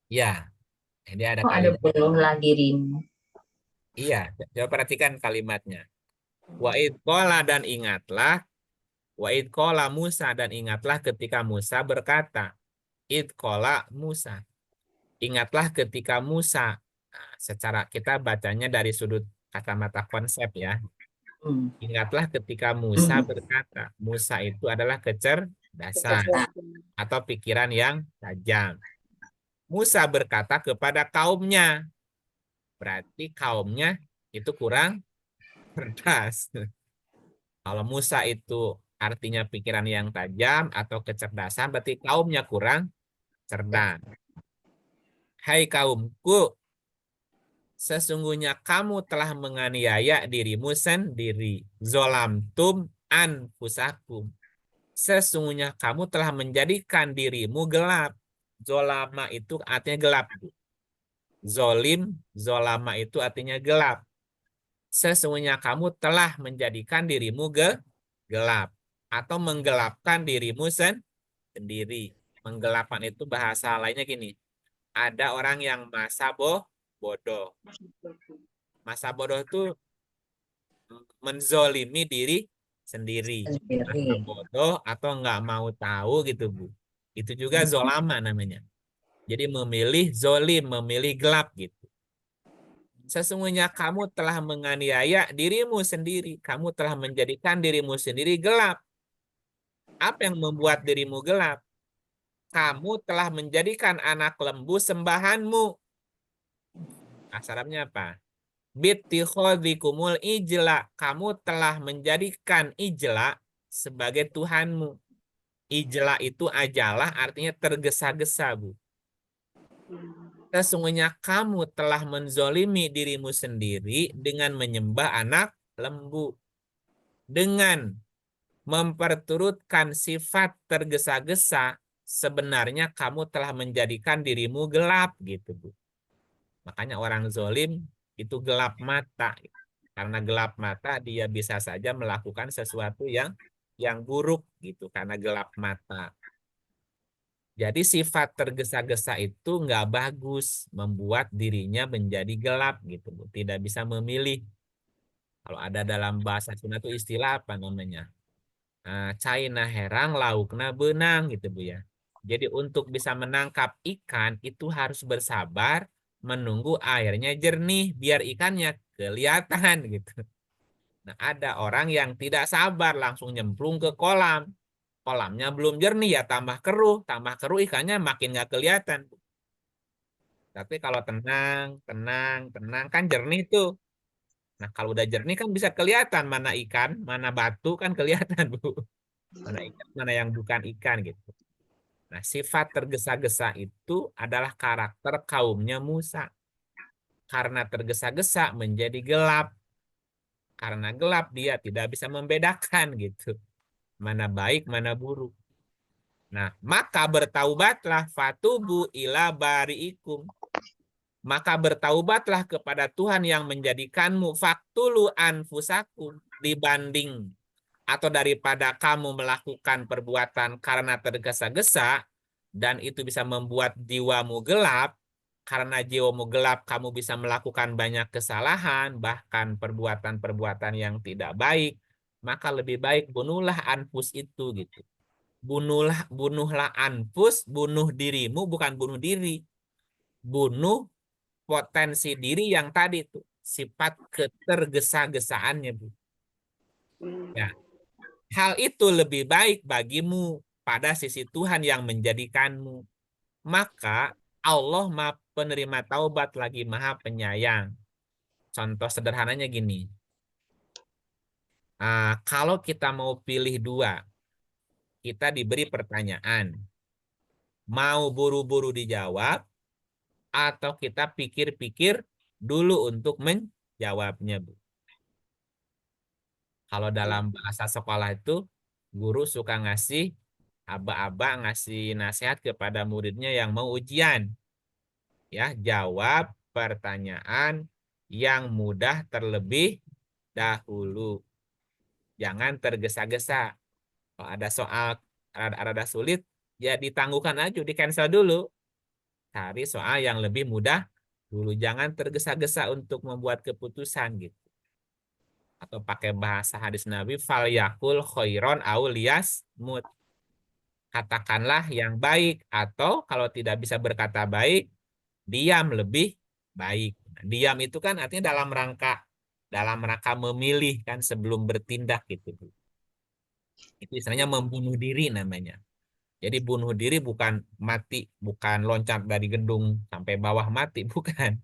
Ya, ini ada Kok ada kalimat. bunuhlah dirimu? Iya, coba perhatikan kalimatnya. Wa id qala dan ingatlah, wa id qala Musa dan ingatlah ketika Musa berkata. Id qala Musa. Ingatlah ketika Musa. Nah, secara kita bacanya dari sudut kacamata konsep ya. Ingatlah ketika Musa berkata. Musa itu adalah kecerdasan atau pikiran yang tajam. Musa berkata kepada kaumnya. Berarti kaumnya itu kurang cerdas. Kalau Musa itu artinya pikiran yang tajam atau kecerdasan, berarti kaumnya kurang cerdas. Hai kaumku, sesungguhnya kamu telah menganiaya dirimu sendiri. Zolamtum anfusakum. Sesungguhnya kamu telah menjadikan dirimu gelap. Zolama itu artinya gelap. Zolim, zolama itu artinya gelap. Sesungguhnya kamu telah menjadikan dirimu gelap. Atau menggelapkan dirimu sendiri. Menggelapan itu bahasa lainnya gini. Ada orang yang masa bodoh. Masa bodoh itu menzolimi diri sendiri. Masa bodoh atau nggak mau tahu gitu, Bu. Itu juga zolama namanya. Jadi memilih zolim, memilih gelap gitu. Sesungguhnya kamu telah menganiaya dirimu sendiri. Kamu telah menjadikan dirimu sendiri gelap. Apa yang membuat dirimu gelap? Kamu telah menjadikan anak lembu sembahanmu. Asarabnya apa? Bittikhodikumul ijla. Kamu telah menjadikan ijla sebagai Tuhanmu. Ijla itu ajalah artinya tergesa-gesa, Bu. Sesungguhnya kamu telah menzolimi dirimu sendiri dengan menyembah anak lembu. Dengan memperturutkan sifat tergesa-gesa, sebenarnya kamu telah menjadikan dirimu gelap gitu, Bu. Makanya orang zolim itu gelap mata. Karena gelap mata dia bisa saja melakukan sesuatu yang buruk gitu karena gelap mata. Jadi sifat tergesa-gesa itu nggak bagus, membuat dirinya menjadi gelap gitu, Bu. Tidak bisa memilih. Kalau ada dalam bahasa Sunda itu istilah apa namanya? Caina herang, laukna benang gitu, Bu ya. Jadi untuk bisa menangkap ikan itu harus bersabar menunggu airnya jernih biar ikannya kelihatan gitu. Nah, ada orang yang tidak sabar langsung nyemplung ke kolam. Kolamnya belum jernih ya tambah keruh ikannya makin nggak kelihatan. Tapi kalau tenang, tenang, tenang kan jernih tuh. Nah, kalau udah jernih kan bisa kelihatan mana ikan, mana batu kan kelihatan, Bu. Mana ikan, mana yang bukan ikan gitu. Nah, sifat tergesa-gesa itu adalah karakter kaumnya Musa. Karena tergesa-gesa menjadi gelap. Karena gelap dia tidak bisa membedakan gitu. Mana baik, mana buruk. Nah, maka bertaubatlah fatubu ila bari'ikum. Maka bertaubatlah kepada Tuhan yang menjadikanmu faktulu anfusakum dibanding atau daripada kamu melakukan perbuatan karena tergesa-gesa dan itu bisa membuat jiwamu gelap. Karena jiwamu gelap, kamu bisa melakukan banyak kesalahan, bahkan perbuatan-perbuatan yang tidak baik. Maka lebih baik bunuhlah anfus itu gitu. Bunuhlah anfus, bunuh dirimu bukan bunuh diri. Bunuh potensi diri yang tadi tuh, sifat ketergesa-gesaannya, Bu. Ya, hal itu lebih baik bagimu pada sisi Tuhan yang menjadikanmu. Maka Allah penerima taubat lagi Maha Penyayang. Contoh sederhananya gini. Kalau kita mau pilih dua, kita diberi pertanyaan. Mau buru-buru dijawab atau kita pikir-pikir dulu untuk menjawabnya, Bu. Kalau dalam bahasa sekolah itu, guru suka ngasih aba-aba ngasih nasihat kepada muridnya yang mau ujian. Ya, jawab pertanyaan yang mudah terlebih dahulu. Jangan tergesa-gesa. Kalau ada soal rada sulit, ya ditangguhkan aja, di cancel dulu. Cari soal yang lebih mudah dulu. Jangan tergesa-gesa untuk membuat keputusan gitu. Atau pakai bahasa hadis Nabi, fal yakul khairon aulias mut. Katakanlah yang baik, atau kalau tidak bisa berkata baik, diam lebih baik. Diam itu kan artinya dalam rangka memilih kan sebelum bertindak gitu. Itu istilahnya membunuh diri namanya. Jadi bunuh diri bukan mati, bukan loncat dari gedung sampai bawah mati, bukan.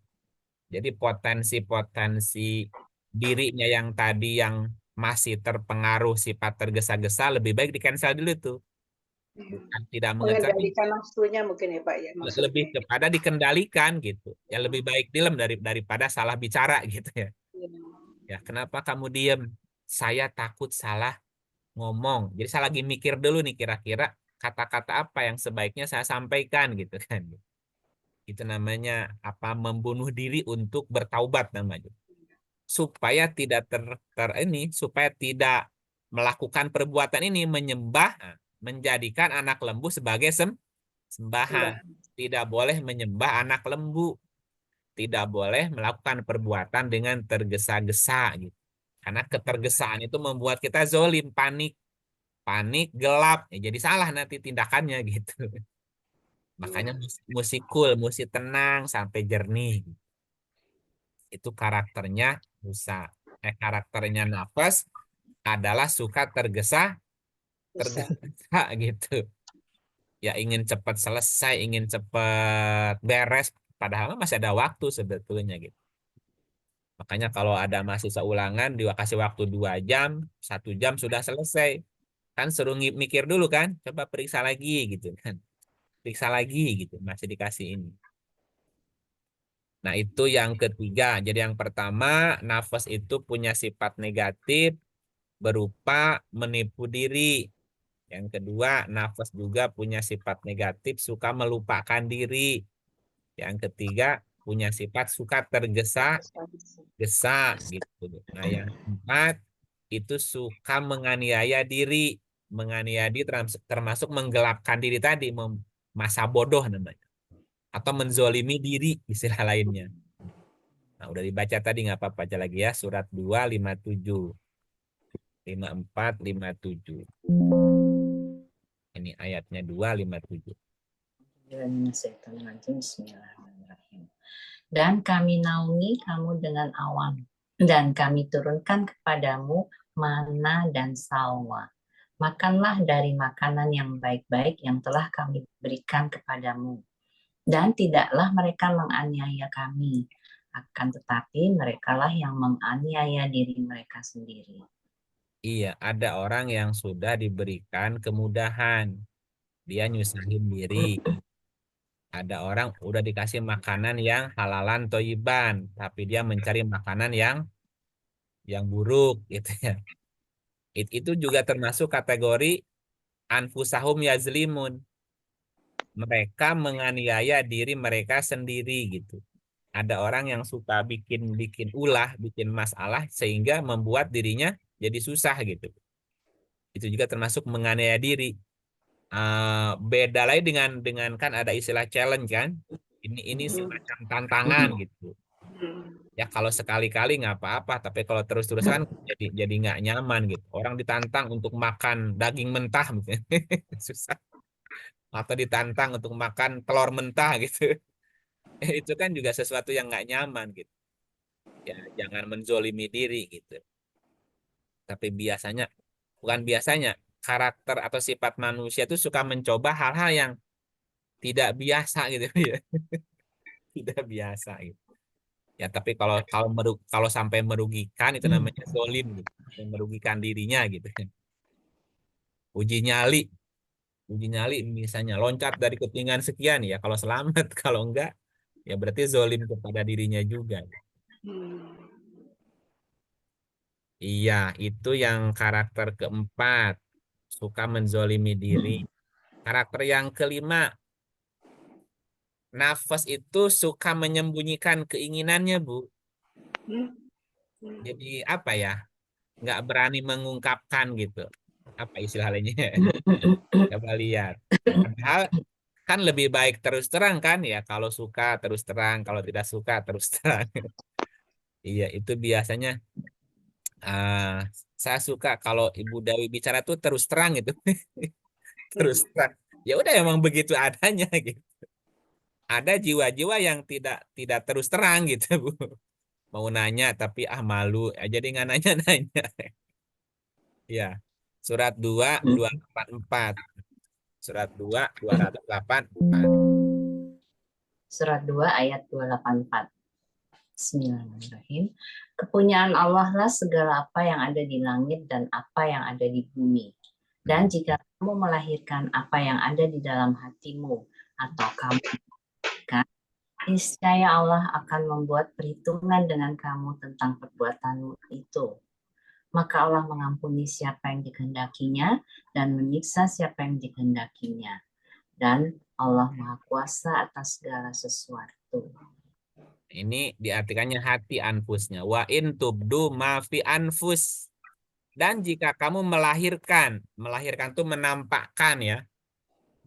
Jadi potensi-potensi dirinya yang tadi yang masih terpengaruh sifat tergesa-gesa lebih baik di cancel dulu tuh. Bukan tidak mengetahui, Mengendalikan nafsunya mungkin ya Pak ya lebih maksudnya. kepada dikendalikan gitu. Ya lebih baik diam daripada salah bicara gitu ya. Ya. Ya, kenapa kamu diam? Saya takut salah ngomong. Jadi saya lagi mikir dulu nih kira-kira kata-kata apa yang sebaiknya saya sampaikan gitu kan. Itu namanya apa, membunuh diri untuk bertaubat namanya. Supaya tidak supaya tidak melakukan perbuatan ini, menyembah, menjadikan anak lembu sebagai sembahan. Sembah. Tidak boleh menyembah anak lembu, tidak boleh melakukan perbuatan dengan tergesa-gesa gitu. Karena ketergesaan itu membuat kita zolim, panik, gelap, ya jadi salah nanti tindakannya gitu. Makanya mesti cool, mesti tenang sampai jernih. Itu karakternya Musa. Karakternya Nafas adalah suka Bisa. tergesa gitu. Ya ingin cepat selesai, ingin cepat beres, padahal masih ada waktu sebetulnya gitu. Makanya kalau ada mahasiswa ulangan dikasih waktu 2 jam, 1 jam sudah selesai. Kan suruh mikir dulu kan, coba periksa lagi gitu kan. Periksa lagi gitu, masih dikasih ini. Nah, itu yang ketiga. Jadi yang pertama, nafas itu punya sifat negatif berupa menipu diri. Yang kedua, nafas juga punya sifat negatif suka melupakan diri. Yang ketiga, punya sifat suka tergesa-gesa gitu. Nah, yang keempat itu suka menganiaya diri. Menganiaya diri termasuk menggelapkan diri tadi, masa bodoh namanya. Atau menzolimi diri istilah lainnya. Nah, udah dibaca tadi nggak apa-apa aja lagi ya. Surat 2, 57. 54, 57. Ini ayatnya 2, 57. Bismillahirrahmanirrahim. Dan kami naungi kamu dengan awan, dan kami turunkan kepadamu mana dan salwa. Makanlah dari makanan yang baik-baik yang telah kami berikan kepadamu. Dan tidaklah mereka menganiaya kami, akan tetapi merekalah yang menganiaya diri mereka sendiri. Iya, ada orang yang sudah diberikan kemudahan. Dia nyusahin diri. Ada orang udah dikasih makanan yang halalan toyiban, tapi dia mencari makanan yang buruk gitu ya. Itu juga termasuk kategori anfusahum yazlimun. Mereka menganiaya diri mereka sendiri gitu. Ada orang yang suka bikin ulah, bikin masalah sehingga membuat dirinya jadi susah gitu. Itu juga termasuk menganiaya diri. Beda lagi dengan kan ada istilah challenge kan. Ini semacam tantangan gitu. Ya kalau sekali-kali nggak apa-apa, tapi kalau terus-terusan jadi nggak nyaman gitu. Orang ditantang untuk makan daging mentah mungkin susah. Atau ditantang untuk makan telur mentah gitu. Itu kan juga sesuatu yang nggak nyaman gitu. Ya jangan menzolimi diri gitu. Tapi bukan biasanya, karakter atau sifat manusia itu suka mencoba hal-hal yang tidak biasa gitu ya. tidak biasa gitu. Ya, tapi kalau sampai merugikan itu namanya zolim gitu. Sampai merugikan dirinya gitu. Uji nyali, uji nyali misalnya loncat dari ketinggian sekian ya kalau selamat, kalau enggak ya berarti zolim kepada dirinya juga. Iya, itu yang karakter keempat, suka menzolimi diri. Karakter yang kelima, nafas itu suka menyembunyikan keinginannya, Bu. Jadi apa ya? Nggak berani mengungkapkan gitu. Apa istilahnya? Coba lihat. Padahal kan lebih baik terus terang kan ya. Kalau suka terus terang, kalau tidak suka terus terang. Iya, itu biasanya saya suka kalau Ibu Dawi bicara tuh terus terang gitu. Terus terang. Ya udah emang begitu adanya gitu. Ada jiwa-jiwa yang tidak tidak terus terang gitu, Bu. Mau nanya tapi malu, jadi nggak nanya-nanya. Ya. Surat 2 284. Surat 2 284. Surat 2 ayat 284. Bismillahirrahmanirrahim. Kepunyaan Allah lah segala apa yang ada di langit dan apa yang ada di bumi. Dan jika kamu melahirkan apa yang ada di dalam hatimu atau kamu melahirkan, niscaya Allah akan membuat perhitungan dengan kamu tentang perbuatanmu itu. Maka Allah mengampuni siapa yang dikehendakinya dan menyiksa siapa yang dikehendakinya. Dan Allah Maha Kuasa atas segala sesuatu. Ini diartikannya hati anfusnya. Wa in tubdu ma fi anfus. Dan jika kamu melahirkan itu menampakkan ya.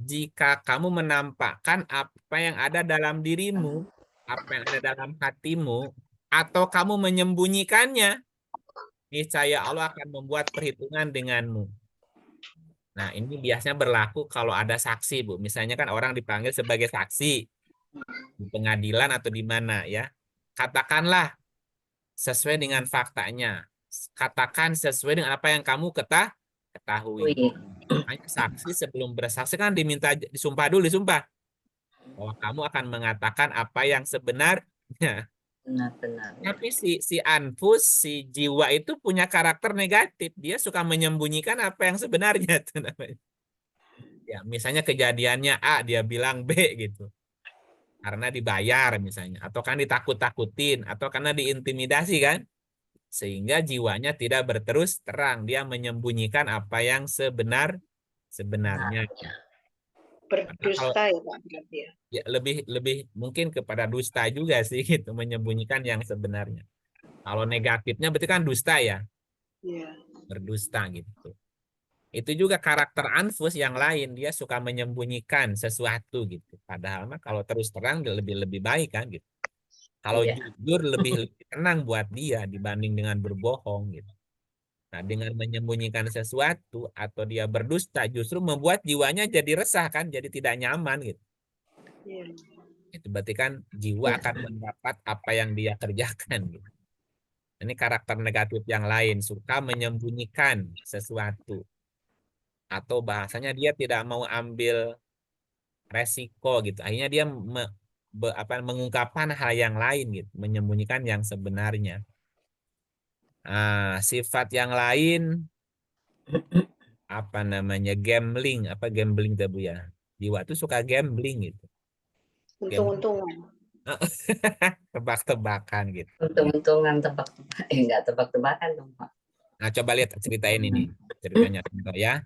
Jika kamu menampakkan apa yang ada dalam dirimu, apa yang ada dalam hatimu, atau kamu menyembunyikannya, niscaya Allah akan membuat perhitungan denganmu. Nah, ini biasanya berlaku kalau ada saksi, Bu. Misalnya kan orang dipanggil sebagai saksi di pengadilan atau di mana ya. Katakanlah sesuai dengan faktanya. Katakan sesuai dengan apa yang kamu ketahui. Makanya saksi sebelum bersaksi kan diminta disumpah dulu, disumpah bahwa kamu akan mengatakan apa yang sebenarnya. Benar-benar. Tapi si anfus, si jiwa itu punya karakter negatif. Dia suka menyembunyikan apa yang sebenarnya tuh namanya. Ya, misalnya kejadiannya A, dia bilang B gitu. Karena dibayar misalnya, atau kan ditakut-takutin, atau karena diintimidasi kan. Sehingga jiwanya tidak berterus terang, dia menyembunyikan apa yang sebenarnya. Kalau Berdusta ya Pak berarti ya. ya lebih lebih mungkin kepada dusta juga sih gitu, menyembunyikan yang sebenarnya. Kalau negatifnya berarti kan dusta ya, Iya. berdusta gitu. Itu juga karakter anfus yang lain, dia suka menyembunyikan sesuatu gitu. Padahal mah kalau terus terang dia lebih lebih baik kan gitu. Kalau Iya. jujur lebih tenang buat dia dibanding dengan berbohong gitu. Nah, dengan menyembunyikan sesuatu atau dia berdusta justru membuat jiwanya jadi resah kan, jadi tidak nyaman gitu. Iya. Itu berarti kan jiwa akan mendapat apa yang dia kerjakan gitu. Ini karakter negatif yang lain, suka menyembunyikan sesuatu. Atau bahasanya dia tidak mau ambil resiko gitu. Akhirnya dia mengungkapkan hal yang lain gitu, menyembunyikan yang sebenarnya. Sifat yang lain apa namanya gambling, apa gambling tuh Bu ya? Jiwa tuh suka gambling gitu. Gambling, Untung-untungan. tebak-tebakan gitu. Untung-untungan tebak-tebakan. Enggak tebak-tebakan dong, Pak. Nah, coba lihat ceritain ini. Ceritanya contoh ya.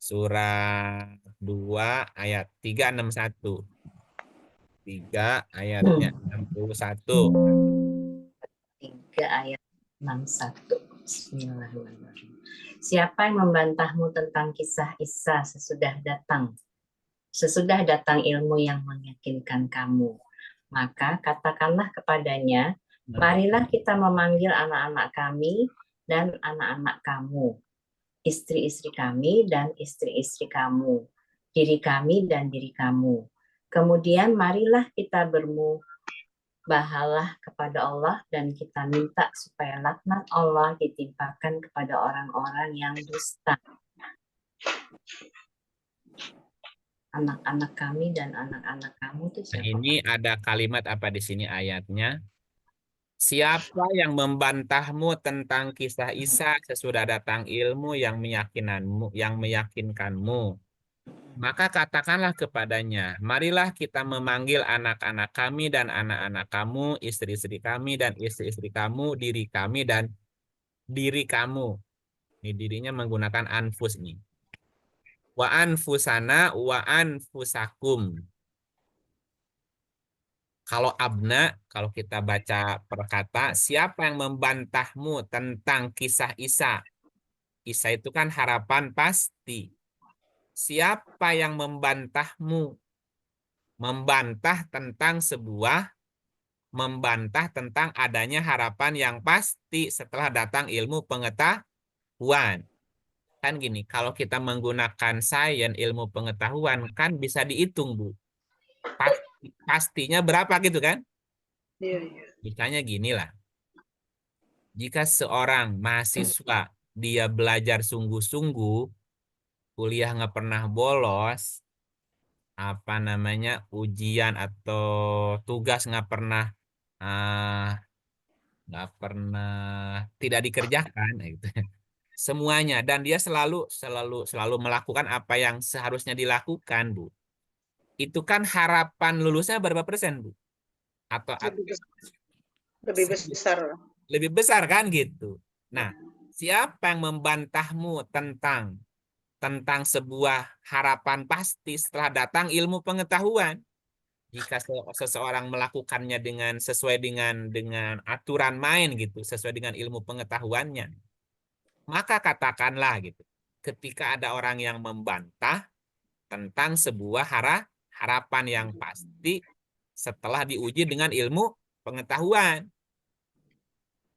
Surat 2 ayat 361. 3 ayatnya 61. 3 ayat 61. Bismillahirrahmanirrahim. Siapa yang membantahmu tentang kisah Isa sesudah datang ilmu yang meyakinkan kamu, maka katakanlah kepadanya, marilah kita memanggil anak-anak kami dan anak-anak kamu, istri-istri kami dan istri-istri kamu, diri kami dan diri kamu. Kemudian marilah kita bermubahalah kepada Allah dan kita minta supaya laknat Allah ditimpakan kepada orang-orang yang dusta. anak-anak kami dan anak-anak kamu itu Nah, siapa, ini Pak? ada kalimat apa di sini ayatnya? Siapa yang membantahmu tentang kisah Isa sesudah datang ilmu yang meyakinkanmu, maka katakanlah kepadanya, marilah kita memanggil anak-anak kami dan anak-anak kamu, istri-istri kami dan istri-istri kamu, diri kami dan diri kamu. Ini dirinya menggunakan anfus nih. Wa anfusana wa anfusakum. Kalau abna, kalau kita baca perkata, siapa yang membantahmu tentang kisah Isa? Isa itu kan harapan pasti. Siapa yang membantahmu? Membantah tentang adanya harapan yang pasti setelah datang ilmu pengetahuan. Kan gini, kalau kita menggunakan sains ilmu pengetahuan, kan bisa dihitung, Bu. Pastinya berapa gitu kan? Iya, iya. Misalnya gini lah. Jika seorang mahasiswa dia belajar sungguh-sungguh, kuliah nggak pernah bolos, apa namanya ujian atau tugas nggak pernah tidak dikerjakan, gitu. Semuanya dan dia selalu selalu selalu melakukan apa yang seharusnya dilakukan, Bu. Itu kan harapan lulusnya berapa persen, Bu? Atau Lebih besar. lebih besar kan gitu. Nah, siapa yang membantahmu tentang sebuah harapan pasti setelah datang ilmu pengetahuan? Jika seseorang melakukannya sesuai dengan aturan main gitu, sesuai dengan ilmu pengetahuannya, maka katakanlah gitu. Ketika ada orang yang membantah tentang sebuah harapan yang pasti setelah diuji dengan ilmu pengetahuan,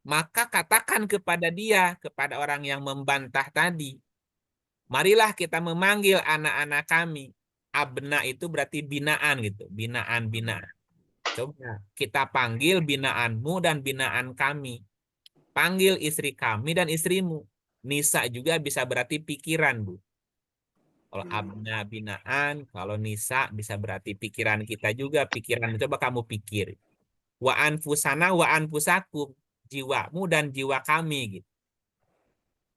maka katakan kepada dia, kepada orang yang membantah tadi, marilah kita memanggil anak-anak kami. Abna itu berarti binaan gitu, binaan-binaan. Coba kita panggil binaanmu dan binaan kami. Panggil istri kami dan istrimu. Nisa juga bisa berarti pikiran, Bu. Kalau abna binaan, kalau nisa bisa berarti pikiran kita juga, pikiran. Coba kamu pikir. Wa anfusana wa anfusakum, jiwamu dan jiwa kami gitu.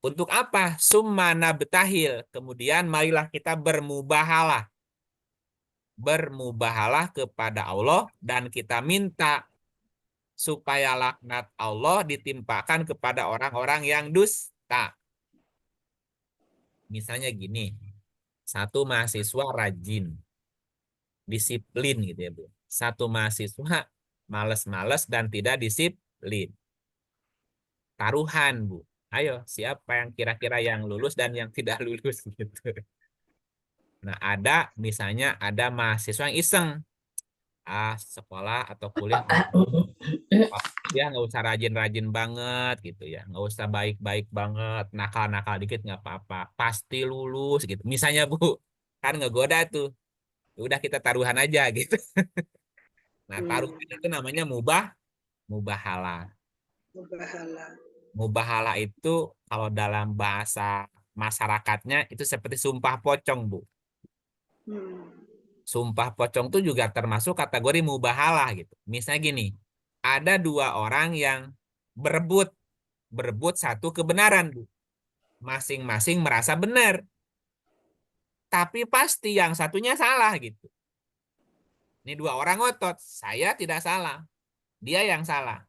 Untuk apa? Summa nabtahil. Kemudian marilah kita bermubahalah. Bermubahalah kepada Allah dan kita minta supaya laknat Allah ditimpakan kepada orang-orang yang dusta. Misalnya gini, satu mahasiswa rajin, disiplin gitu ya, Bu. Satu mahasiswa males-males dan tidak disiplin. Taruhan, Bu. Ayo, siapa yang kira-kira yang lulus dan yang tidak lulus gitu. Nah, misalnya ada mahasiswa yang iseng. Sekolah atau kuliah ya nggak usah rajin-rajin banget gitu ya, nggak usah baik-baik banget, nakal-nakal dikit nggak apa-apa, pasti lulus gitu misalnya, Bu. Kan ngegoda tuh. Ya udah kita taruhan aja gitu. Nah, taruhan itu namanya mubahalah. Mubahalah itu kalau dalam bahasa masyarakatnya itu seperti sumpah pocong, Bu. Sumpah pocong itu juga termasuk kategori mubahalah gitu. Misalnya gini, ada dua orang yang berebut satu kebenaran, Bu. Masing-masing merasa benar. Tapi pasti yang satunya salah gitu. Ini dua orang ngotot, saya tidak salah, dia yang salah.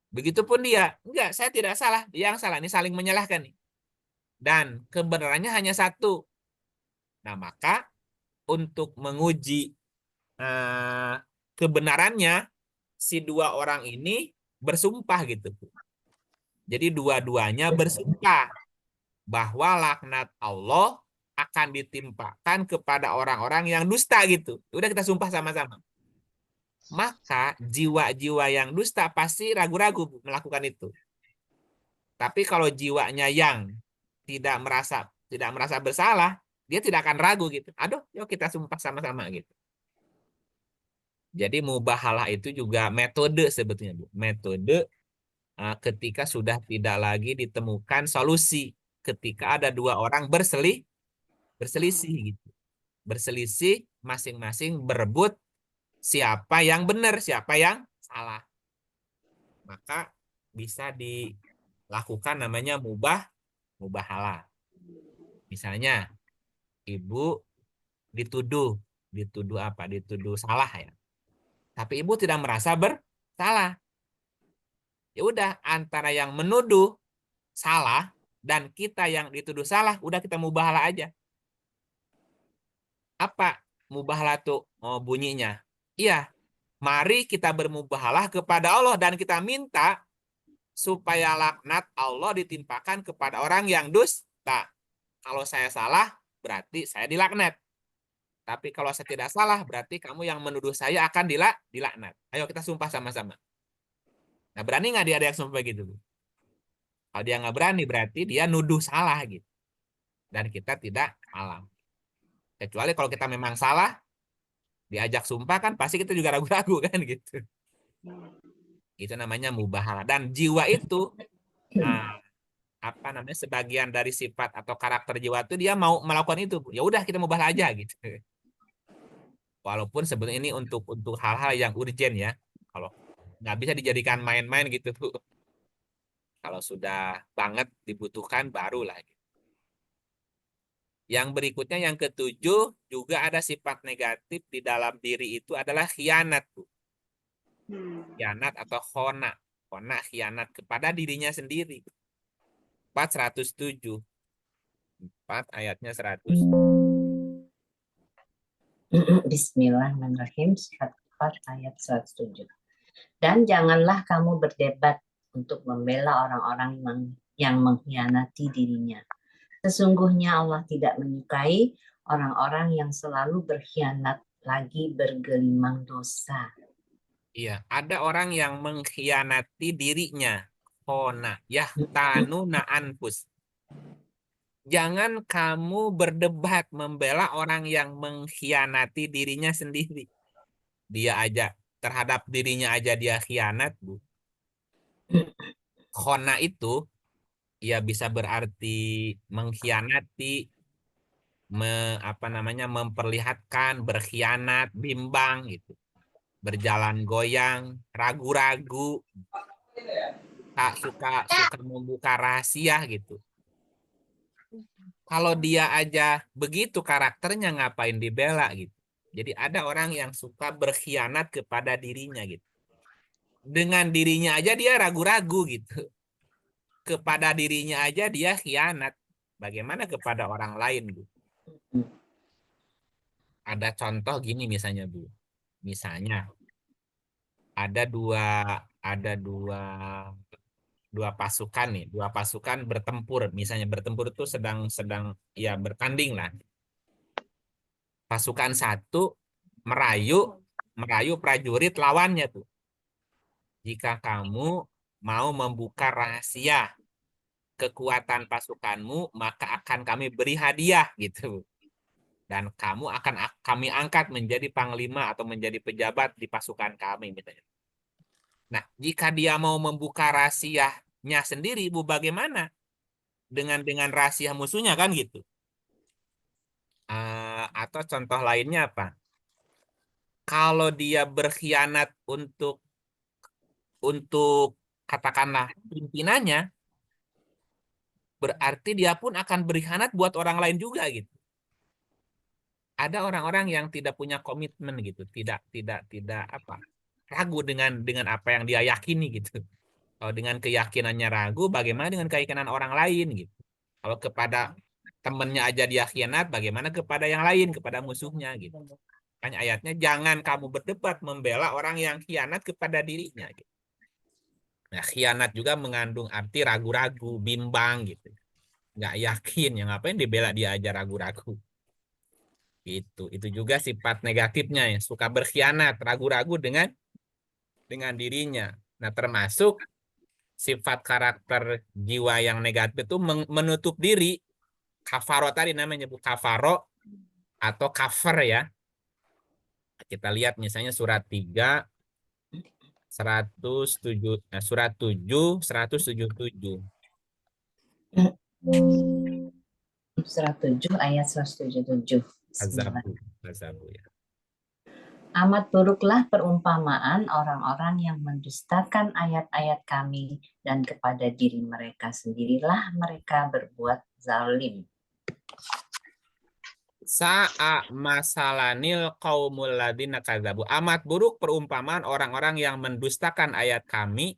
Begitupun dia, enggak, saya tidak salah, dia yang salah. Ini saling menyalahkan nih. Dan kebenarannya hanya satu. Nah, maka untuk menguji kebenarannya, si dua orang ini bersumpah gitu. Jadi dua-duanya bersumpah bahwa laknat Allah akan ditimpakan kepada orang-orang yang dusta gitu. Udah kita sumpah sama-sama. Maka jiwa-jiwa yang dusta pasti ragu-ragu melakukan itu. Tapi kalau jiwanya yang tidak merasa bersalah, dia tidak akan ragu gitu. Aduh, yuk kita sumpah sama-sama gitu. Jadi mubahalah itu juga metode sebetulnya, Bu. Metode ketika sudah tidak lagi ditemukan solusi, ketika ada dua orang berselisih gitu. berselisih, masing-masing berebut siapa yang benar, siapa yang salah. Maka bisa dilakukan namanya mubahalah. Misalnya ibu dituduh apa? Dituduh salah ya. Tapi ibu tidak merasa bersalah. Ya udah, antara yang menuduh salah dan kita yang dituduh salah, udah kita mubahalah aja. Apa mubahalah tuh bunyinya? Iya, mari kita bermubahalah kepada Allah dan kita minta supaya laknat Allah ditimpakan kepada orang yang dusta. Kalau saya salah, berarti saya dilaknat. Tapi kalau saya tidak salah, berarti kamu yang menuduh saya akan dilaknat. Ayo kita sumpah sama-sama. Nah, berani nggak dia ada yang sumpah gitu? Kalau dia nggak berani, berarti dia nuduh salah gitu. Dan kita tidak salah. Kecuali kalau kita memang salah, diajak sumpah kan pasti kita juga ragu-ragu kan gitu. Itu namanya mubahalah. Dan jiwa itu apa namanya, sebagian dari sifat atau karakter jiwa itu dia mau melakukan itu. Ya udah kita mubahalah aja gitu. Walaupun sebenarnya ini untuk hal-hal yang urgent ya. Kalau nggak bisa dijadikan main-main gitu tuh. Kalau sudah banget dibutuhkan barulah. Yang berikutnya yang ketujuh juga ada sifat negatif di dalam diri itu adalah khianat, Bu. Khianat atau khona. Khona khianat kepada dirinya sendiri. 407. 4 ayatnya 100. Bismillahirrahmanirrahim. Surat 4 ayat 107. Dan janganlah kamu berdebat untuk membela orang-orang yang mengkhianati dirinya. Sesungguhnya Allah tidak menyukai orang-orang yang selalu berkhianat lagi bergelimang dosa. Iya, ada orang yang mengkhianati dirinya. Khona, yahtanuna anfus. Jangan kamu berdebat membela orang yang mengkhianati dirinya sendiri. Dia aja, terhadap dirinya aja dia khianat, Bu. Khona itu ya bisa berarti mengkhianati, memperlihatkan, berkhianat, bimbang gitu. Berjalan goyang, ragu-ragu, tak suka membuka rahasia gitu. Kalau dia aja begitu karakternya, ngapain dibela gitu. Jadi ada orang yang suka berkhianat kepada dirinya gitu. Dengan dirinya aja dia ragu-ragu gitu. Kepada dirinya aja dia khianat. Bagaimana kepada orang lain, Bu? Ada contoh gini misalnya, Bu. Misalnya ada dua pasukan nih, dua pasukan bertempur. Misalnya bertempur itu sedang ya bertanding lah. Pasukan satu merayu prajurit lawannya tuh. Jika kamu mau membuka rahasia kekuatan pasukanmu, maka akan kami beri hadiah gitu. Dan kamu akan kami angkat menjadi panglima atau menjadi pejabat di pasukan kami misalnya. Nah, jika dia mau membuka rahasianya sendiri, Bu, bagaimana dengan rahasia musuhnya kan gitu? Atau contoh lainnya apa? Kalau dia berkhianat untuk katakanlah pimpinannya, berarti dia pun akan berkhianat buat orang lain juga gitu. Ada orang-orang yang tidak punya komitmen gitu, tidak apa, ragu dengan apa yang dia yakini gitu. Kalau dengan keyakinannya ragu, bagaimana dengan keyakinan orang lain gitu? Kalau kepada temannya aja dia khianat, bagaimana kepada yang lain, kepada musuhnya gitu. Makanya ayatnya jangan kamu berdebat membela orang yang khianat kepada dirinya gitu. Nah, khianat juga mengandung arti ragu-ragu, bimbang gitu. Nggak yakin, ya ngapain dibela dia aja ragu-ragu. Itu juga sifat negatifnya ya, suka berkhianat, ragu-ragu dengan dirinya. Nah, termasuk sifat karakter jiwa yang negatif itu menutup diri. Kafaro tadi namanya, Bu, kafaro atau cover ya. Kita lihat misalnya surat 3 107, surat 7 177. Surat 7 ayat 177. Bismillah. Azabu ya. Amat buruklah perumpamaan orang-orang yang mendustakan ayat-ayat kami dan kepada diri mereka sendirilah mereka berbuat zalim. Sa'a masalanil qaumul ladina kadzabu. Amat buruk perumpamaan orang-orang yang mendustakan ayat kami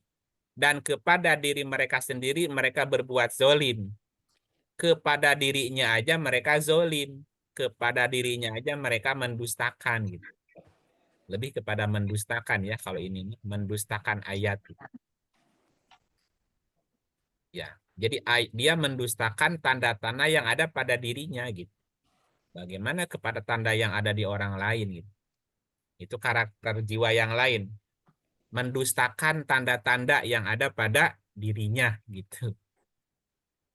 dan kepada diri mereka sendiri mereka berbuat zolim. Kepada dirinya aja mereka zolim. Kepada dirinya aja mereka mendustakan gitu. Lebih kepada mendustakan ya kalau ini mendustakan ayat. Ya, jadi dia mendustakan tanda-tanda yang ada pada dirinya gitu. Bagaimana kepada tanda yang ada di orang lain gitu. Itu karakter jiwa yang lain. Mendustakan tanda-tanda yang ada pada dirinya gitu.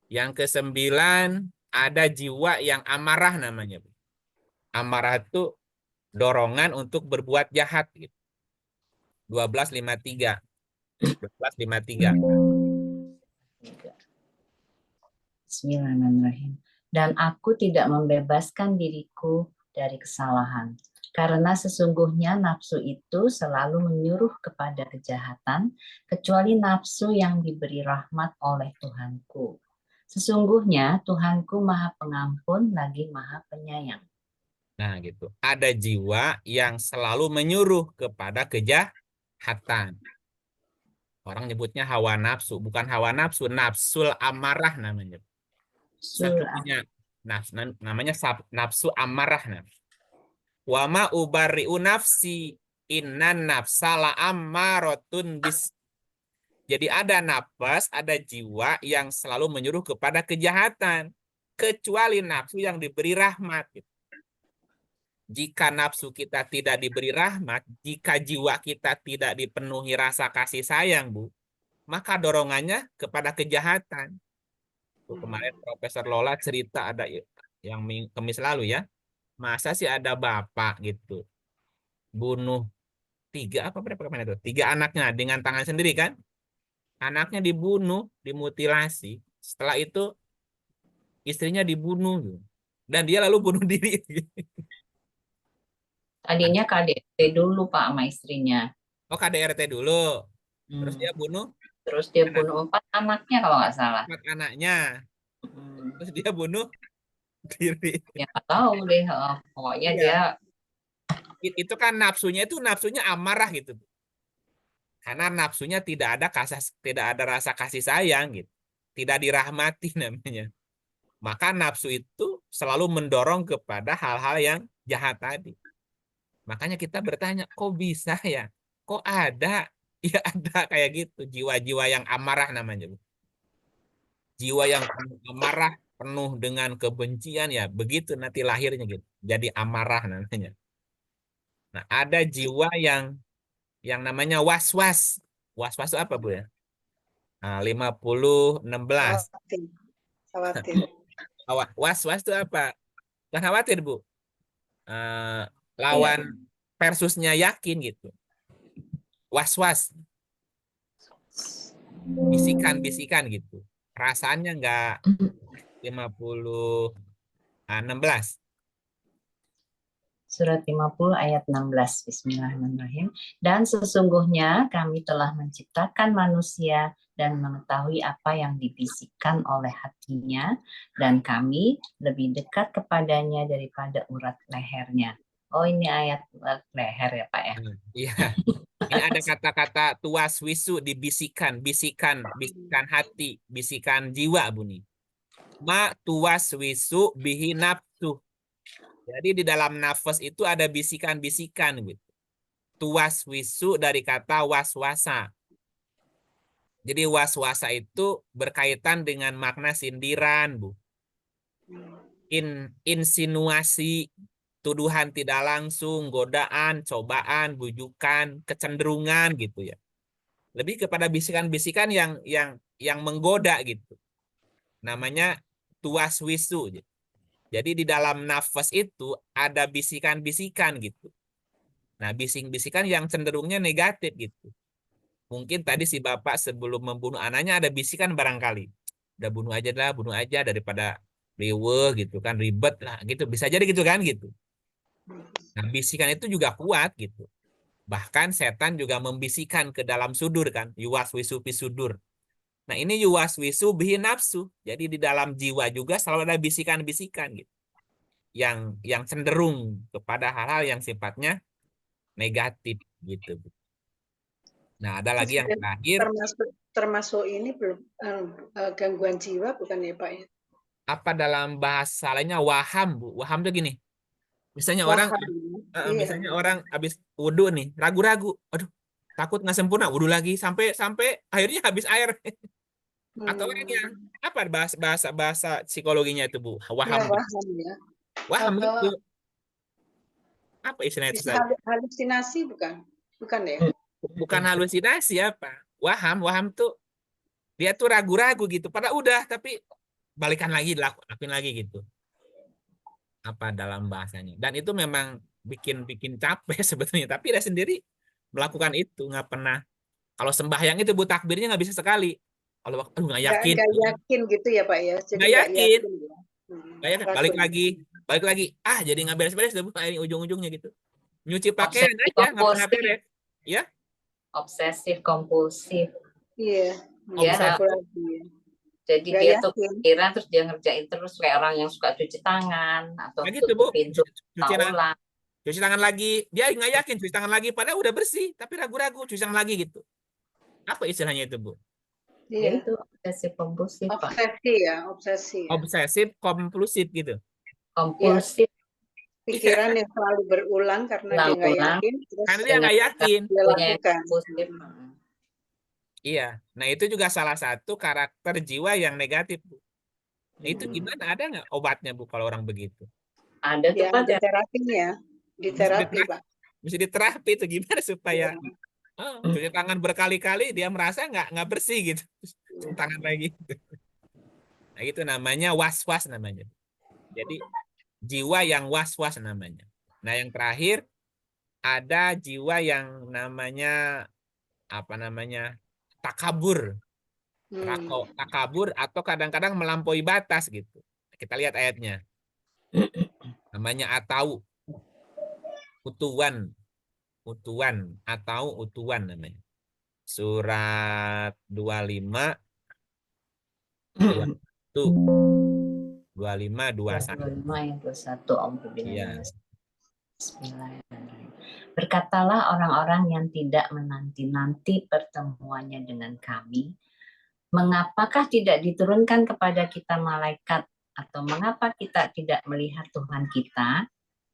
Yang kesembilan, ada jiwa yang amarah namanya. Amarah itu dorongan untuk berbuat jahat gitu. 12:53. 12:53. Bismillahirrahmanirrahim. Dan aku tidak membebaskan diriku dari kesalahan. Karena sesungguhnya nafsu itu selalu menyuruh kepada kejahatan, kecuali nafsu yang diberi rahmat oleh Tuhanku. Sesungguhnya Tuhanku Maha Pengampun lagi Maha Penyayang. Nah gitu. Ada jiwa yang selalu menyuruh kepada kejahatan. Orang nyebutnya hawa nafsu. Bukan hawa nafsu, nafsul amarah namanya. Satunya namanya nafsu amarah. Wa ma ubari'u nafsi innan nafsala ammaratun bis. Jadi ada nafas, ada jiwa yang selalu menyuruh kepada kejahatan. Kecuali nafsu yang diberi rahmat. Jika nafsu kita tidak diberi rahmat, jika jiwa kita tidak dipenuhi rasa kasih sayang, Bu, maka dorongannya kepada kejahatan. Tuh, kemarin Profesor Lola cerita ada yang Kamis lalu ya. Masa sih ada bapak gitu bunuh tiga apa berapa kemarin itu? Tiga anaknya dengan tangan sendiri kan? Anaknya dibunuh, dimutilasi. Setelah itu istrinya dibunuh dan dia lalu bunuh diri. Tadinya KDRT dulu Pak sama istrinya. Oh, KDRT dulu. Terus dia bunuh Terus dia bunuh 4 anaknya kalau nggak salah. 4 anaknya. Terus dia bunuh diri. Ya nggak tahu deh. Pokoknya Iya. dia Itu kan nafsunya amarah gitu. Karena nafsunya tidak ada rasa kasih sayang gitu. Tidak dirahmati namanya. Maka nafsu itu selalu mendorong kepada hal-hal yang jahat tadi. Makanya kita bertanya, kok bisa ya? Kok ada? Ya ada kayak gitu. Jiwa-jiwa yang amarah namanya. Jiwa yang amarah, penuh dengan kebencian ya. Begitu nanti lahirnya gitu. Jadi amarah namanya. Nah, ada jiwa yang namanya was-was. Was-was itu apa, Bu ya? Nah, 50:16. Khawatir. Was-was itu apa? Jangan khawatir, Bu. Lawan versusnya yakin gitu. Was-was. Bisikan-bisikan gitu. Perasaannya enggak 50:16. Surat 50 ayat 16. Bismillahirrahmanirrahim. Dan sesungguhnya kami telah menciptakan manusia dan mengetahui apa yang dibisikkan oleh hatinya, dan kami lebih dekat kepadanya daripada urat lehernya. Oh, ini ayat urat leher ya Pak ya? Iya. Ini ada kata-kata tuas wisu dibisikan, bisikan hati, bisikan jiwa, Buni. Ma tuas wisu bihi nafsu. Jadi di dalam nafas itu ada bisikan-bisikan gitu. Tuas wisu dari kata waswasa. Jadi waswasa itu berkaitan dengan makna sindiran, Bu. Insinuasi, tuduhan tidak langsung, godaan, cobaan, bujukan, kecenderungan gitu ya. Lebih kepada bisikan-bisikan yang menggoda gitu. Namanya tuas wisu. Jadi di dalam nafas itu ada bisikan-bisikan gitu. Nah, bising-bisikan yang cenderungnya negatif gitu. Mungkin tadi si bapak sebelum membunuh anaknya ada bisikan barangkali. Udah bunuh aja daripada riweuh gitu kan, ribet lah gitu, bisa jadi gitu kan gitu. Nah, bisikan itu juga kuat gitu. Bahkan setan juga membisikkan ke dalam sudur kan, yuwaswisu fi sudur. Nah, ini yuwaswisu bihi nafsu. Jadi di dalam jiwa juga selalu ada bisikan-bisikan gitu. Yang cenderung kepada hal-hal yang sifatnya negatif gitu. Nah, ada lagi yang terakhir, termasuk termasuk ini belum gangguan jiwa bukan ya Pak ya? apa dalam bahasa lainnya waham, Bu. Waham tuh gini. Misalnya orang Waham. Iya. misalnya orang habis wudhu nih, ragu-ragu. Aduh, takut nggak sempurna, wudhu lagi sampai sampai akhirnya habis air. Atau orang yang apa bahasa bahasa bahasa psikologinya itu, Bu? Ya Waham. waham ya. Waham gitu. Eh, Apa istilahnya itu bisa tadi? halusinasi bukan? Bukan ya? Bukan halusinasi apa? Waham, waham tuh dia tuh ragu-ragu gitu. Padahal udah, tapi balikan lagi, lakuin lagi gitu. Apa dalam bahasanya? Dan itu memang bikin capek sebetulnya. Tapi dia sendiri melakukan itu, nggak pernah. Kalau sembahyang itu bu takbirnya nggak bisa sekali. Kalau aduh nggak yakin, Nggak yakin gitu ya Pak ya? Jadi nggak nggak yakin, yakin ya? nggak yakin. Takut. Balik lagi. Ah jadi nggak beres-beres deh bu. Ini ujung-ujungnya gitu. Nyuci pakaian Obsesif aja nggak pernah kompulsif, beres. Ya, obsesif kompulsif. Iya. Dia Ragu lagi. jadi Nggak dia tuh yakin. kira terus dia ngerjain terus kayak orang yang suka cuci tangan atau nggak gitu bu. tutup pintu Cuci tangan, ulang. cuci tangan lagi. Dia nggak yakin cuci tangan lagi. Padahal udah bersih, tapi ragu-ragu cuci tangan lagi gitu. Apa istilahnya itu bu? Dia Iya. itu obsesif kompulsif Pak. Obsesi ya, obsesi ya. Obsesif kompulsif gitu. Kompulsif Pikiran yang selalu berulang karena dia nggak ulang-ulang yakin, terus Karena dia dengan nggak yakin. dia punya yang lakukan. kompulsif. Iya. Nah itu juga salah satu karakter jiwa yang negatif bu. Nah, itu gimana? Ada nggak obatnya bu kalau orang begitu? Ada tuh Ya, Pak ada terapinya. Di Mesti terapi, diterapi, Pak. mesti diterapi itu gimana supaya Iya. cuci tangan berkali-kali dia merasa nggak bersih gitu. Cuci tangan lagi. Nah itu namanya was-was namanya. Jadi jiwa yang was-was namanya. Nah yang terakhir ada jiwa yang namanya apa namanya takabur. Takabur atau kadang-kadang melampaui batas gitu. Kita lihat ayatnya. Namanya atau utuwan, atau utuwan namanya. Surat 25 21 25 21. 25 Iya. Bismillahirrahmanirrahim. Berkatalah orang-orang yang tidak menanti-nanti pertemuannya dengan kami, mengapakah tidak diturunkan kepada kita malaikat, atau mengapa kita tidak melihat Tuhan kita?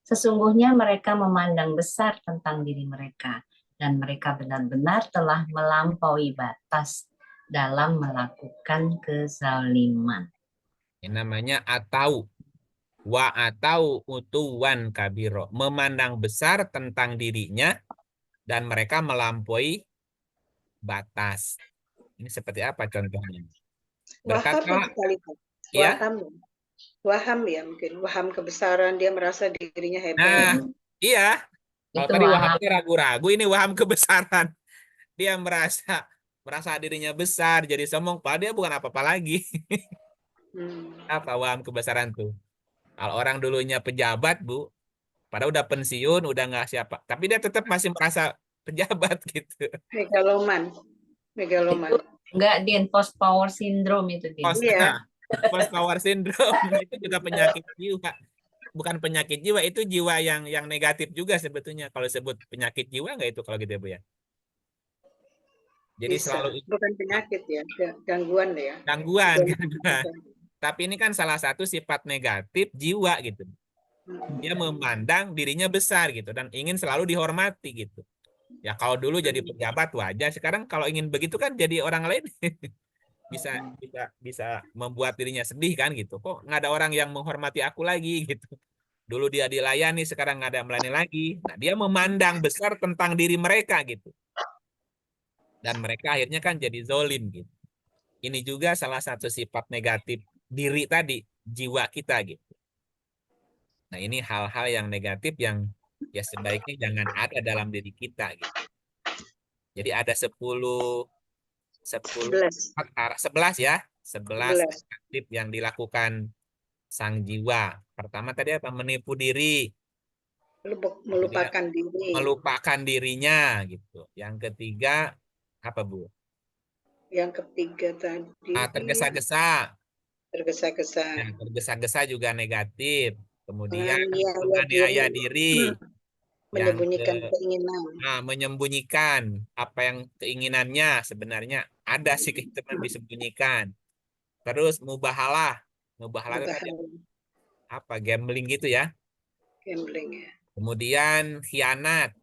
Sesungguhnya mereka memandang besar tentang diri mereka, dan mereka benar-benar telah melampaui batas dalam melakukan kezaliman. Ini namanya atau utuwan kabiro, memandang besar tentang dirinya dan mereka melampaui batas. Ini seperti apa contohnya? Waham Berkata, kali, Pak. ya. Waham ya mungkin. Waham kebesaran, dia merasa dirinya Nah, hebat. iya. Kalau Itu tadi waham waham. itu ragu-ragu, ini waham kebesaran. Dia merasa dirinya besar, jadi sombong, padahal dia bukan apa-apa lagi. Apa waham kebesaran tuh? Kalau orang dulunya pejabat, Bu, padahal udah pensiun, udah nggak siapa. Tapi dia tetap masih merasa pejabat gitu. Megaloman. Itu enggak, Din, post power syndrome itu, Din. Iya. Post power syndrome itu juga penyakit jiwa. Bukan penyakit jiwa, itu jiwa yang negatif juga sebetulnya. Kalau sebut penyakit jiwa nggak itu kalau gitu ya, Bu ya? Jadi Bisa. selalu Bukan penyakit ya, gangguan ya. gangguan. Tapi ini kan salah satu sifat negatif jiwa gitu. Dia memandang dirinya besar gitu dan ingin selalu dihormati gitu. Ya kalau dulu jadi pejabat wajar, sekarang kalau ingin begitu kan jadi orang lain bisa bisa membuat dirinya sedih kan gitu. Kok nggak ada orang yang menghormati aku lagi gitu. Dulu dia dilayani, sekarang nggak ada yang melayani lagi. Nah, dia memandang besar tentang diri mereka gitu. Dan mereka akhirnya kan jadi zolim gitu. Ini juga salah satu sifat negatif diri tadi, jiwa kita gitu. Nah, ini hal-hal yang negatif yang ya sebaiknya jangan ada dalam diri kita gitu. Jadi ada 11 ya, 11 negatif yang dilakukan sang jiwa. Pertama tadi apa? Menipu diri, kemudian Melupakan diri. melupakan dirinya gitu. Yang ketiga apa, Bu? Yang ketiga tadi Tergesa-gesa. tergesa-gesa. Ya, tergesa-gesa juga negatif. Kemudian Menganiaya menganiaya diri, diri. Yang menyembunyikan keinginan. menyembunyikan apa yang keinginannya sebenarnya ada sih teman disembunyikan. Terus mubahalah. Mubahalah itu tadi Membahas apa? Gambling gitu ya. gambling ya. Kemudian khianat.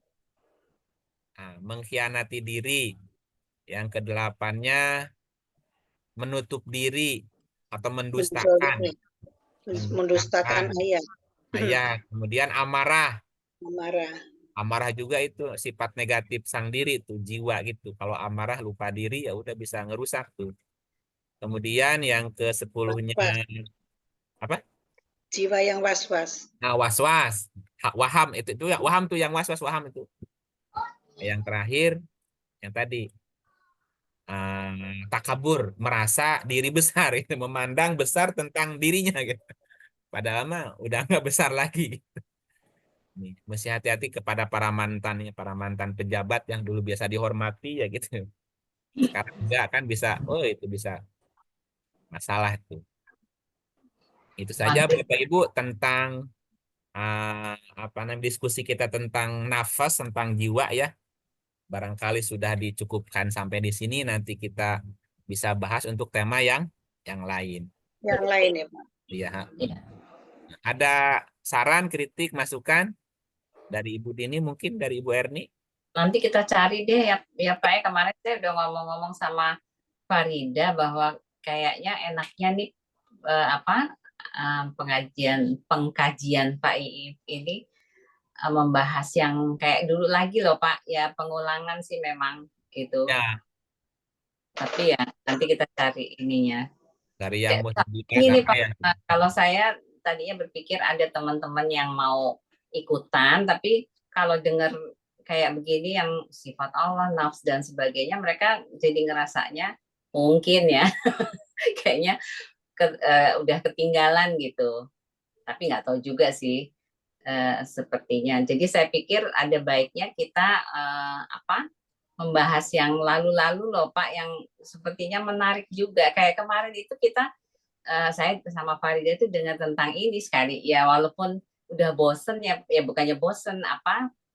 Nah, mengkhianati diri. Yang kedelapannya menutup diri atau mendustakan. Menzalimi, mendustakan Mendustakan ayat. ayat. Kemudian amarah. Amarah. Amarah juga itu sifat negatif sang diri tuh, jiwa gitu. Kalau amarah lupa diri ya udah bisa ngerusak tuh. Kemudian yang ke-10-nya Was-was. apa? Jiwa yang was-was. Nah, was-was. Waham itu ya, waham tuh yang was-was, waham itu. Yang terakhir yang tadi takabur, merasa diri besar itu, memandang besar tentang dirinya gitu. Padahal mah udah nggak besar lagi. Nih, mesti hati-hati kepada para mantan pejabat yang dulu biasa dihormati ya gitu. Sekarang enggak kan bisa, oh itu bisa masalah itu. Itu saja Mantap. Bapak Ibu tentang apa namanya diskusi kita tentang nafas, tentang jiwa ya. Barangkali sudah dicukupkan sampai di sini. Nanti kita bisa bahas untuk tema yang lain. Yang lain ya Pak. Iya. Ya. Ada saran, kritik, masukan dari Ibu Dini, mungkin dari Ibu Erni? Nanti kita cari deh ya Pak ya, kemarin saya udah ngomong-ngomong sama Farida bahwa kayaknya enaknya nih pengkajian Pak Iip ini membahas yang kayak dulu lagi loh Pak, ya pengulangan sih memang gitu. Ya, Tapi ya nanti kita cari ininya. dari yang mau Ini nih apa Pak, ya? kalau saya tadinya berpikir ada teman-teman yang mau ikutan, tapi kalau dengar kayak begini yang sifat Allah, nafs dan sebagainya, mereka jadi ngerasanya mungkin ya, kayaknya udah ketinggalan gitu. Tapi nggak tahu juga sih sepertinya. Jadi saya pikir ada baiknya kita membahas yang lalu-lalu loh Pak, yang sepertinya menarik juga. Kayak kemarin itu kita saya sama Farida itu dengar tentang ini sekali ya, walaupun udah bosen ya bukannya bosen,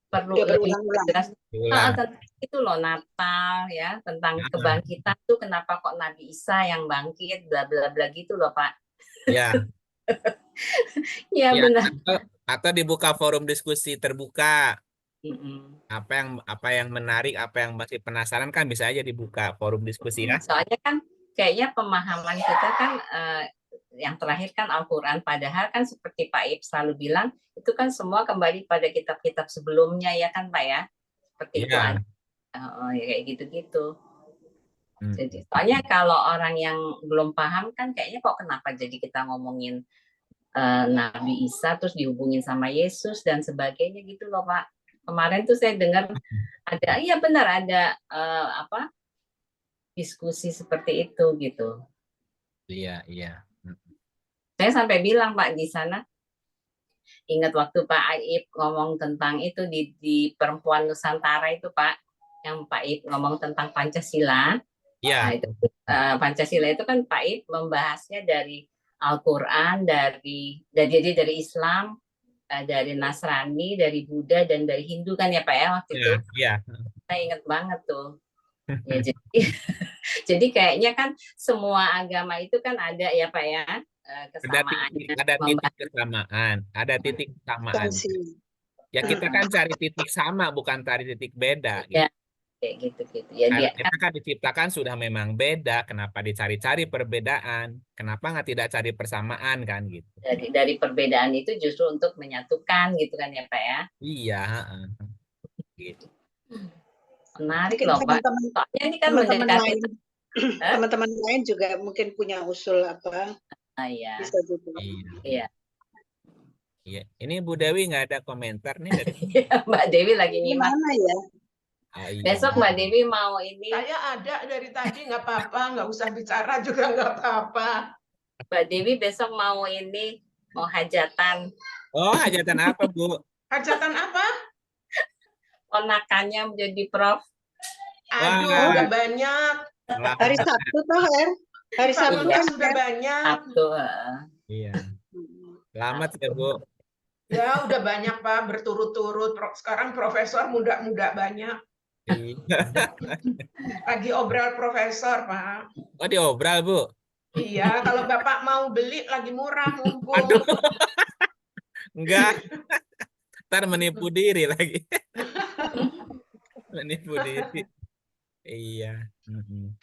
perlu Udah lebih berulang-ulang. jelas Ulang. tentang itu loh, Natal ya, tentang kebangkitan tuh, kenapa kok Nabi Isa yang bangkit, bla bla bla gitu loh Pak. Ya. Ya Ya, benar. atau dibuka forum diskusi terbuka. Mm-mm. Apa yang menarik, apa yang masih penasaran kan bisa aja dibuka forum diskusi ya. Soalnya kan kayaknya pemahaman kita kan yang terakhir kan Al-Quran, padahal kan seperti Pak Ib selalu bilang, itu kan semua kembali pada kitab-kitab sebelumnya ya kan Pak ya, seperti itu Iya. ada ya kayak gitu-gitu. Hmm. Jadi soalnya kalau orang yang belum paham kan kayaknya kok kenapa jadi kita ngomongin Nabi Isa terus dihubungin sama Yesus dan sebagainya gitu loh Pak. Kemarin tuh saya dengar ada, iya benar ada diskusi seperti itu gitu. Iya, iya. Saya sampai bilang Pak di sana, ingat waktu Pak Aib ngomong tentang itu di Perempuan Nusantara itu Pak, yang Pak Aib ngomong tentang Pancasila. Iya. Nah, itu Pancasila itu kan Pak Aib membahasnya dari Al-Quran, dari Islam, dari Nasrani, dari Buddha, dan dari Hindu kan ya Pak ya waktu itu. Iya. Saya ingat banget tuh. Ya, jadi kayaknya kan semua agama itu kan ada ya Pak ya kesamaannya. Ada titik kesamaan, ada titik kesamaan. Ya kita kan cari titik sama, bukan cari titik beda. Gitu. Ya, kayak gitu-gitu. Ya, Kita kan diciptakan sudah memang beda, kenapa dicari-cari perbedaan? Kenapa nggak tidak cari persamaan kan gitu? Dari perbedaan itu justru untuk menyatukan gitu kan ya Pak ya. Iya. Gitu. Menarik loh Pak. Soalnya ini kan teman-teman lain juga mungkin punya usul apa? Iya. Bisa juga. Iya. Iya. Ini Bu Dewi nggak ada komentar nih dari Mbak Dewi lagi nyimak. Gimana ya? iya. Besok Mbak Dewi mau ini. Saya ada dari tadi, nggak apa-apa, nggak usah bicara juga nggak apa-apa. Mbak Dewi besok mau ini mau hajatan. Oh, hajatan apa, Bu? Hajatan apa? Ponakannya menjadi Prof. Aduh, Wah. udah banyak. Hari Selamat. Sabtu toh, Er? Hari Sabtu Kalau kan, sudah Er? banyak. Sabtu. Iya. Selamat ya, Bu. Ya, udah banyak, Pak, berturut-turut. Sekarang profesor muda-muda banyak. Iya. Lagi obral profesor, Pak. Oh, diobral, Bu. Iya, kalau Bapak mau beli lagi murah, mumpung. Aduh. Enggak. Ntar menipu diri lagi. Menipu diri. Iya.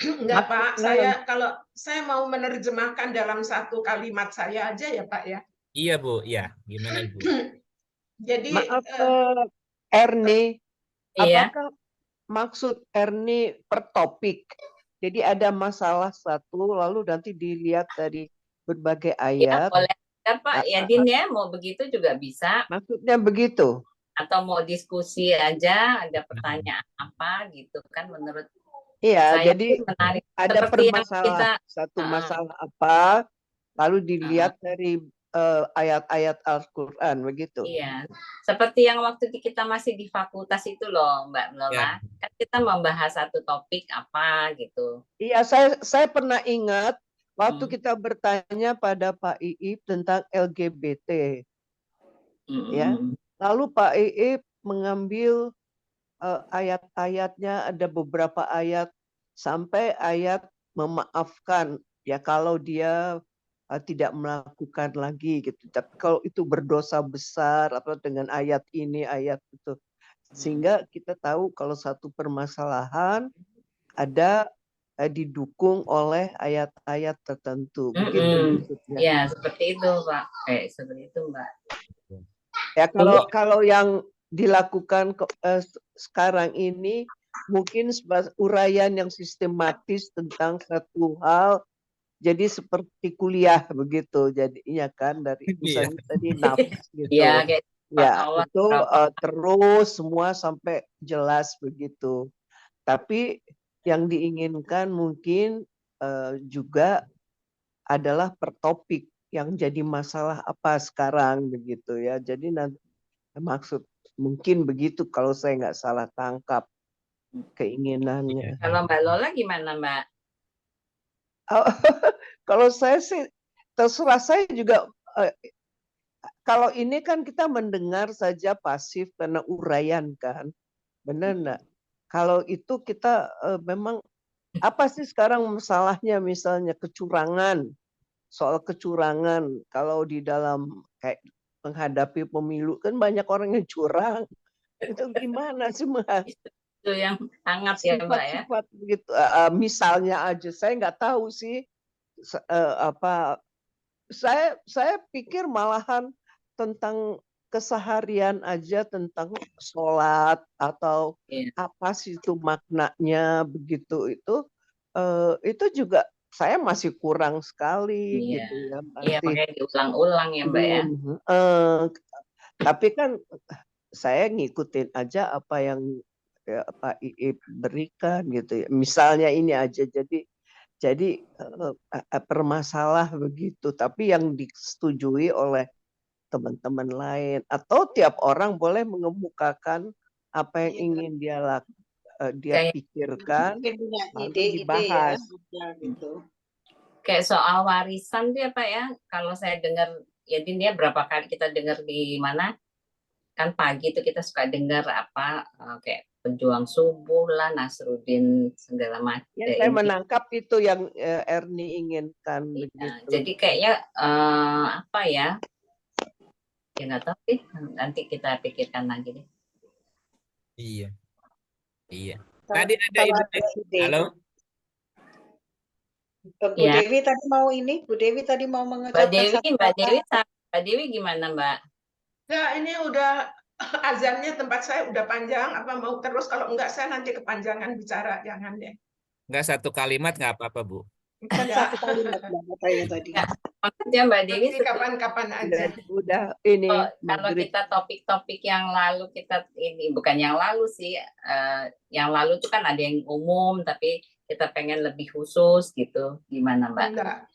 Enggak, Pak. Kalau saya mau menerjemahkan dalam satu kalimat saya aja ya, Pak ya. Iya, Bu. Iya. Gimana, Ibu? Jadi Maaf, Erni, Iya. apakah maksud Erni per topik? Jadi ada masalah satu, lalu nanti dilihat dari berbagai Ya, ayat. boleh kan, Pak Yadin ya, mau begitu juga bisa. Maksudnya begitu? Atau mau diskusi aja, ada pertanyaan apa gitu kan menurut Iya, saya jadi sih menarik. ada Seperti yang permasalahan, kita satu masalah apa, lalu dilihat dari ayat-ayat Al-Quran, begitu? Iya, seperti yang waktu kita masih di fakultas itu loh, Mbak Ya. Lola. Kan kita membahas satu topik apa gitu. Iya, saya pernah ingat waktu kita bertanya pada Pak Iip tentang LGBT, ya. Lalu Pak Iip mengambil ayat-ayatnya, ada beberapa ayat sampai ayat memaafkan ya kalau dia tidak melakukan lagi gitu. Tapi kalau itu berdosa besar atau dengan ayat ini ayat itu, sehingga kita tahu kalau satu permasalahan ada didukung oleh ayat-ayat tertentu. Begitu maksudnya. Ya, seperti itu, Pak. Seperti itu, Mbak. Ya, kalau yang dilakukan sekarang ini mungkin uraian yang sistematis tentang satu hal, jadi seperti kuliah begitu jadinya kan, dari misalnya tadi nafs gitu. Ya, itu terus semua sampai jelas begitu. Tapi yang diinginkan mungkin juga adalah per topik yang jadi masalah apa sekarang begitu ya. Jadi nanti maksud mungkin begitu kalau saya nggak salah tangkap keinginannya. Kalau Mbak Lola gimana, Mbak? Kalau saya sih terserah, saya juga kalau ini kan kita mendengar saja pasif karena uraian kan, benar nggak? Kalau itu kita memang apa sih sekarang masalahnya, misalnya kecurangan, soal kecurangan kalau di dalam kayak menghadapi pemilu kan banyak orang yang curang. Itu gimana sih Mas? Itu yang hangat ya, Mbak ya. Sifat-sifat begitu. Misalnya aja saya nggak tahu sih apa. Saya pikir malahan tentang keseharian aja, tentang sholat atau apa sih itu maknanya begitu, itu juga saya masih kurang sekali gitu ya. Iya, makanya diulang-ulang ya, Mbak ya. Tapi kan saya ngikutin aja apa yang Pak Iip berikan gitu ya. Misalnya ini aja, jadi permasalah begitu, tapi yang disetujui oleh teman-teman lain, atau tiap orang boleh mengemukakan apa yang ingin dia pikirkan, lalu dibahas. Gitu. Kayak soal warisan dia, Pak ya. Kalau saya dengar, ya dia berapa kali kita dengar di mana? Kan pagi itu kita suka dengar apa kayak pejuang subuh lah, Nasruddin segala macam. Ya, saya menangkap itu yang Erni inginkan begitu. Jadi kayaknya apa ya? Ya nggak tahu sih. Nanti kita pikirkan lagi deh. Iya. Tadi ada Ibu Dewi. Halo. Bu Dewi tadi mau ini. Bu Dewi tadi mau mengucapkan Mbak Dewi gimana, Mbak? Ya, ini udah azannya tempat saya udah panjang, apa mau terus? Kalau enggak saya nanti kepanjangan bicara, jangan deh. Enggak, satu kalimat nggak apa-apa, Bu. Kan satu kalimat katanya tadi. Maksudnya Mbak Dewi kapan-kapan aja. Udah ini. Kalau kita topik-topik yang lalu kita ini, bukan yang lalu sih, yang lalu itu kan ada yang umum, tapi kita pengen lebih khusus gitu, gimana Mbak?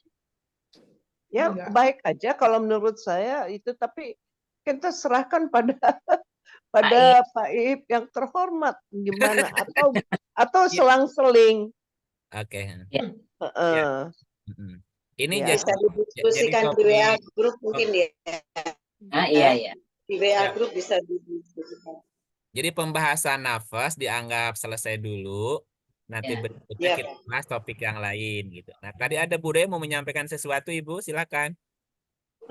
Ya Enggak. baik aja kalau menurut saya itu, tapi kita serahkan pada Pak Iip yang terhormat gimana, atau Ya, selang-seling. oke. Ya. Heeh. Mm-mm. Ini Ya. Bisa jadi didiskusikan di WA topik grup mungkin ya. Iya. Di WA ya. grup bisa didiskusikan. Jadi pembahasan nafas dianggap selesai dulu. Nanti Ya. berikutnya Ya, kita bahas topik yang lain gitu. Nah, tadi ada Bu Dea mau menyampaikan sesuatu, Ibu, silakan.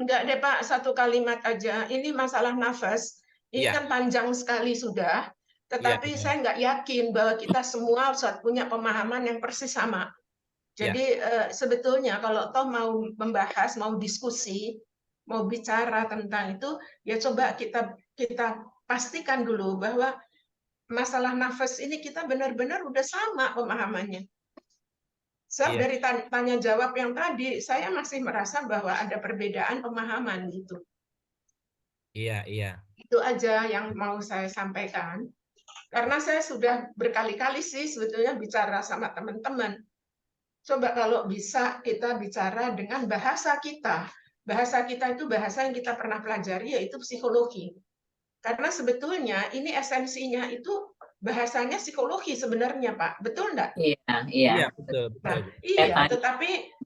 Enggak deh Pak, satu kalimat aja. Ini masalah nafas. Ini Iya, kan panjang sekali sudah. iya, Tetapi iya, saya nggak yakin bahwa kita semua punya pemahaman yang persis sama. iya, Jadi sebetulnya kalau toh mau membahas, mau diskusi, mau bicara tentang itu, ya coba kita pastikan dulu bahwa masalah nafas ini kita benar-benar udah sama pemahamannya. Sebab iya, dari tanya jawab yang tadi, saya masih merasa bahwa ada perbedaan pemahaman gitu. iya, iya. Itu aja yang mau saya sampaikan. Karena saya sudah berkali-kali sih sebetulnya bicara sama teman-teman. Coba kalau bisa kita bicara dengan bahasa kita. Bahasa kita itu bahasa yang kita pernah pelajari, yaitu psikologi. Karena sebetulnya ini esensinya itu bahasanya psikologi sebenarnya, Pak. Betul enggak? Iya. Iya, betul, Nah, betul. iya,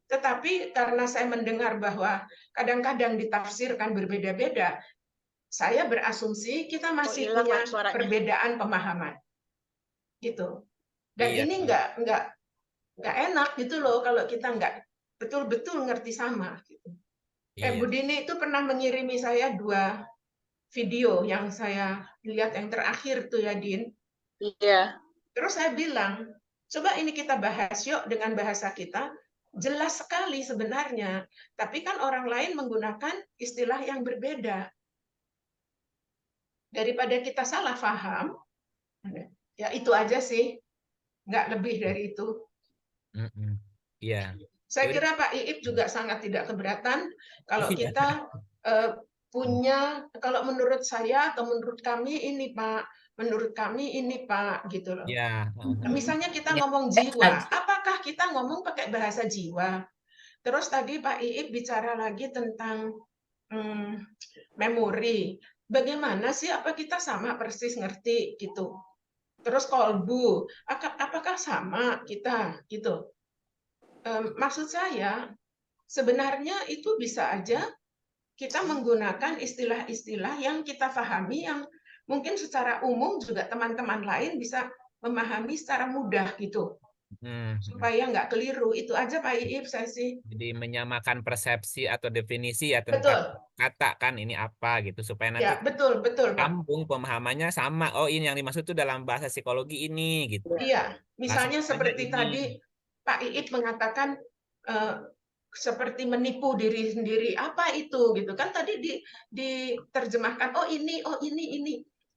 tetapi karena saya mendengar bahwa kadang-kadang ditafsirkan berbeda-beda, saya berasumsi kita masih hilang punya suaranya. perbedaan pemahaman. Gitu. Dan Iya, ini iya. nggak enak gitu loh kalau kita nggak betul-betul ngerti sama. Gitu. Iya. Bu Dini itu pernah mengirimi saya 2 video yang saya lihat yang terakhir tuh ya, Din. Iya. Terus saya bilang, coba ini kita bahas yuk dengan bahasa kita. Jelas sekali sebenarnya, tapi kan orang lain menggunakan istilah yang berbeda. Daripada kita salah paham, ya itu aja sih, nggak lebih dari itu. Mm-mm. Iya. Saya Yaudah. kira Pak Iip juga sangat tidak keberatan kalau Iya. kita punya, kalau menurut saya atau menurut kami ini Pak, menurut kami ini Pak, gitu loh. Iya. Misalnya kita Ya. ngomong jiwa, apakah kita ngomong pakai bahasa jiwa? Terus tadi Pak Iip bicara lagi tentang memori. Bagaimana sih, apa kita sama persis ngerti gitu? Terus kolbu, apakah sama kita gitu? Maksud saya sebenarnya itu bisa aja kita menggunakan istilah-istilah yang kita pahami, yang mungkin secara umum juga teman-teman lain bisa memahami secara mudah gitu. Supaya nggak keliru. Itu aja Pak Iip saya sih. Jadi menyamakan persepsi atau definisi ya Betul. tentang kata kan ini apa gitu supaya Ya, nanti betul Pak. sambung pemahamannya sama. Oh, ini yang dimaksud itu dalam bahasa psikologi ini gitu. Iya, misalnya Maksudnya seperti ini. tadi Pak Iip mengatakan seperti menipu diri sendiri, apa itu gitu kan, tadi diterjemahkan oh ini,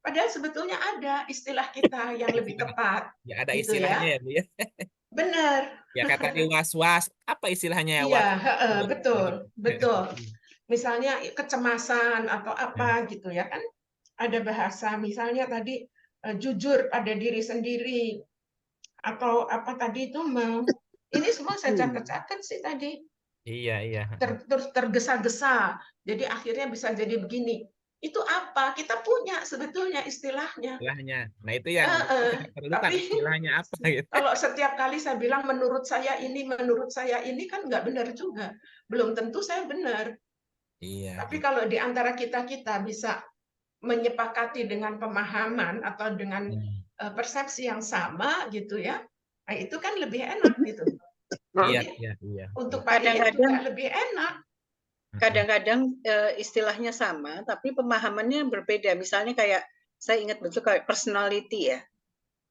padahal sebetulnya ada istilah kita yang lebih tepat. Ya ada gitu istilahnya ya. ya Bu ya. Benar. Ya kata di was-was, apa istilahnya ya Iya, was? betul. Misalnya kecemasan atau apa gitu ya kan, ada bahasa misalnya tadi jujur pada diri sendiri atau apa tadi itu ini semua saya catat-catat sih tadi. Iya. Terus tergesa-gesa, jadi akhirnya bisa jadi begini. Itu apa? Kita punya sebetulnya istilahnya. Istilahnya. Nah itu yang kita perlukan Tapi istilahnya apa gitu. kalau setiap kali saya bilang menurut saya ini kan nggak benar juga. Belum tentu saya benar. Iya. Tapi kalau di antara kita bisa menyepakati dengan pemahaman atau dengan persepsi yang sama gitu ya, nah itu kan lebih enak gitu. Iya. Untuk Pak Iip juga lebih enak. Kadang-kadang istilahnya sama, tapi pemahamannya berbeda. Misalnya kayak saya ingat betul kayak personality ya.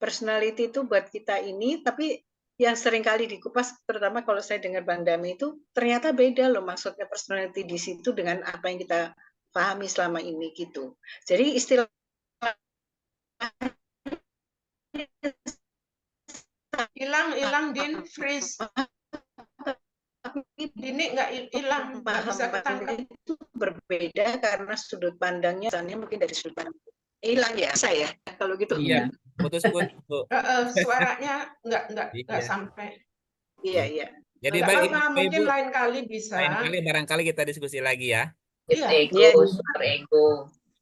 Personality itu buat kita ini, tapi yang sering kali dikupas, terutama kalau saya dengar Bang Dami itu, ternyata beda loh maksudnya personality di situ dengan apa yang kita pahami selama ini gitu. Jadi istilah hilang Din, freeze. Dini nggak hilang, nggak bisa ketangkep. Itu berbeda karena sudut pandangnya, misalnya mungkin dari sudut pandang hilang ya saya kalau gitu. Iya, putus. Suaranya nggak sampai. Iya. Jadi Nggak baik apa-apa, Ibu, mungkin lain kali bisa. lain kali barangkali kita diskusi lagi ya Itu Iya. ego, super ego.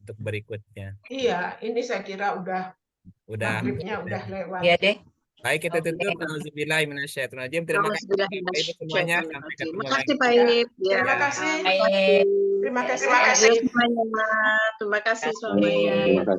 untuk berikutnya. Iya, ini saya kira udah Udah. maghribnya udah lewat. Iya deh. Baik, kita Oke. tutup. Auzubillahiminasyaitonirrajim. Terima kasih Bapak Ibu semuanya. Sampai ketemu Terima kasih lagi. Pak Ip. Ya, Terima kasih. Baik. Terima kasih. Terima kasih semuanya. Terima kasih semuanya. Terima kasih.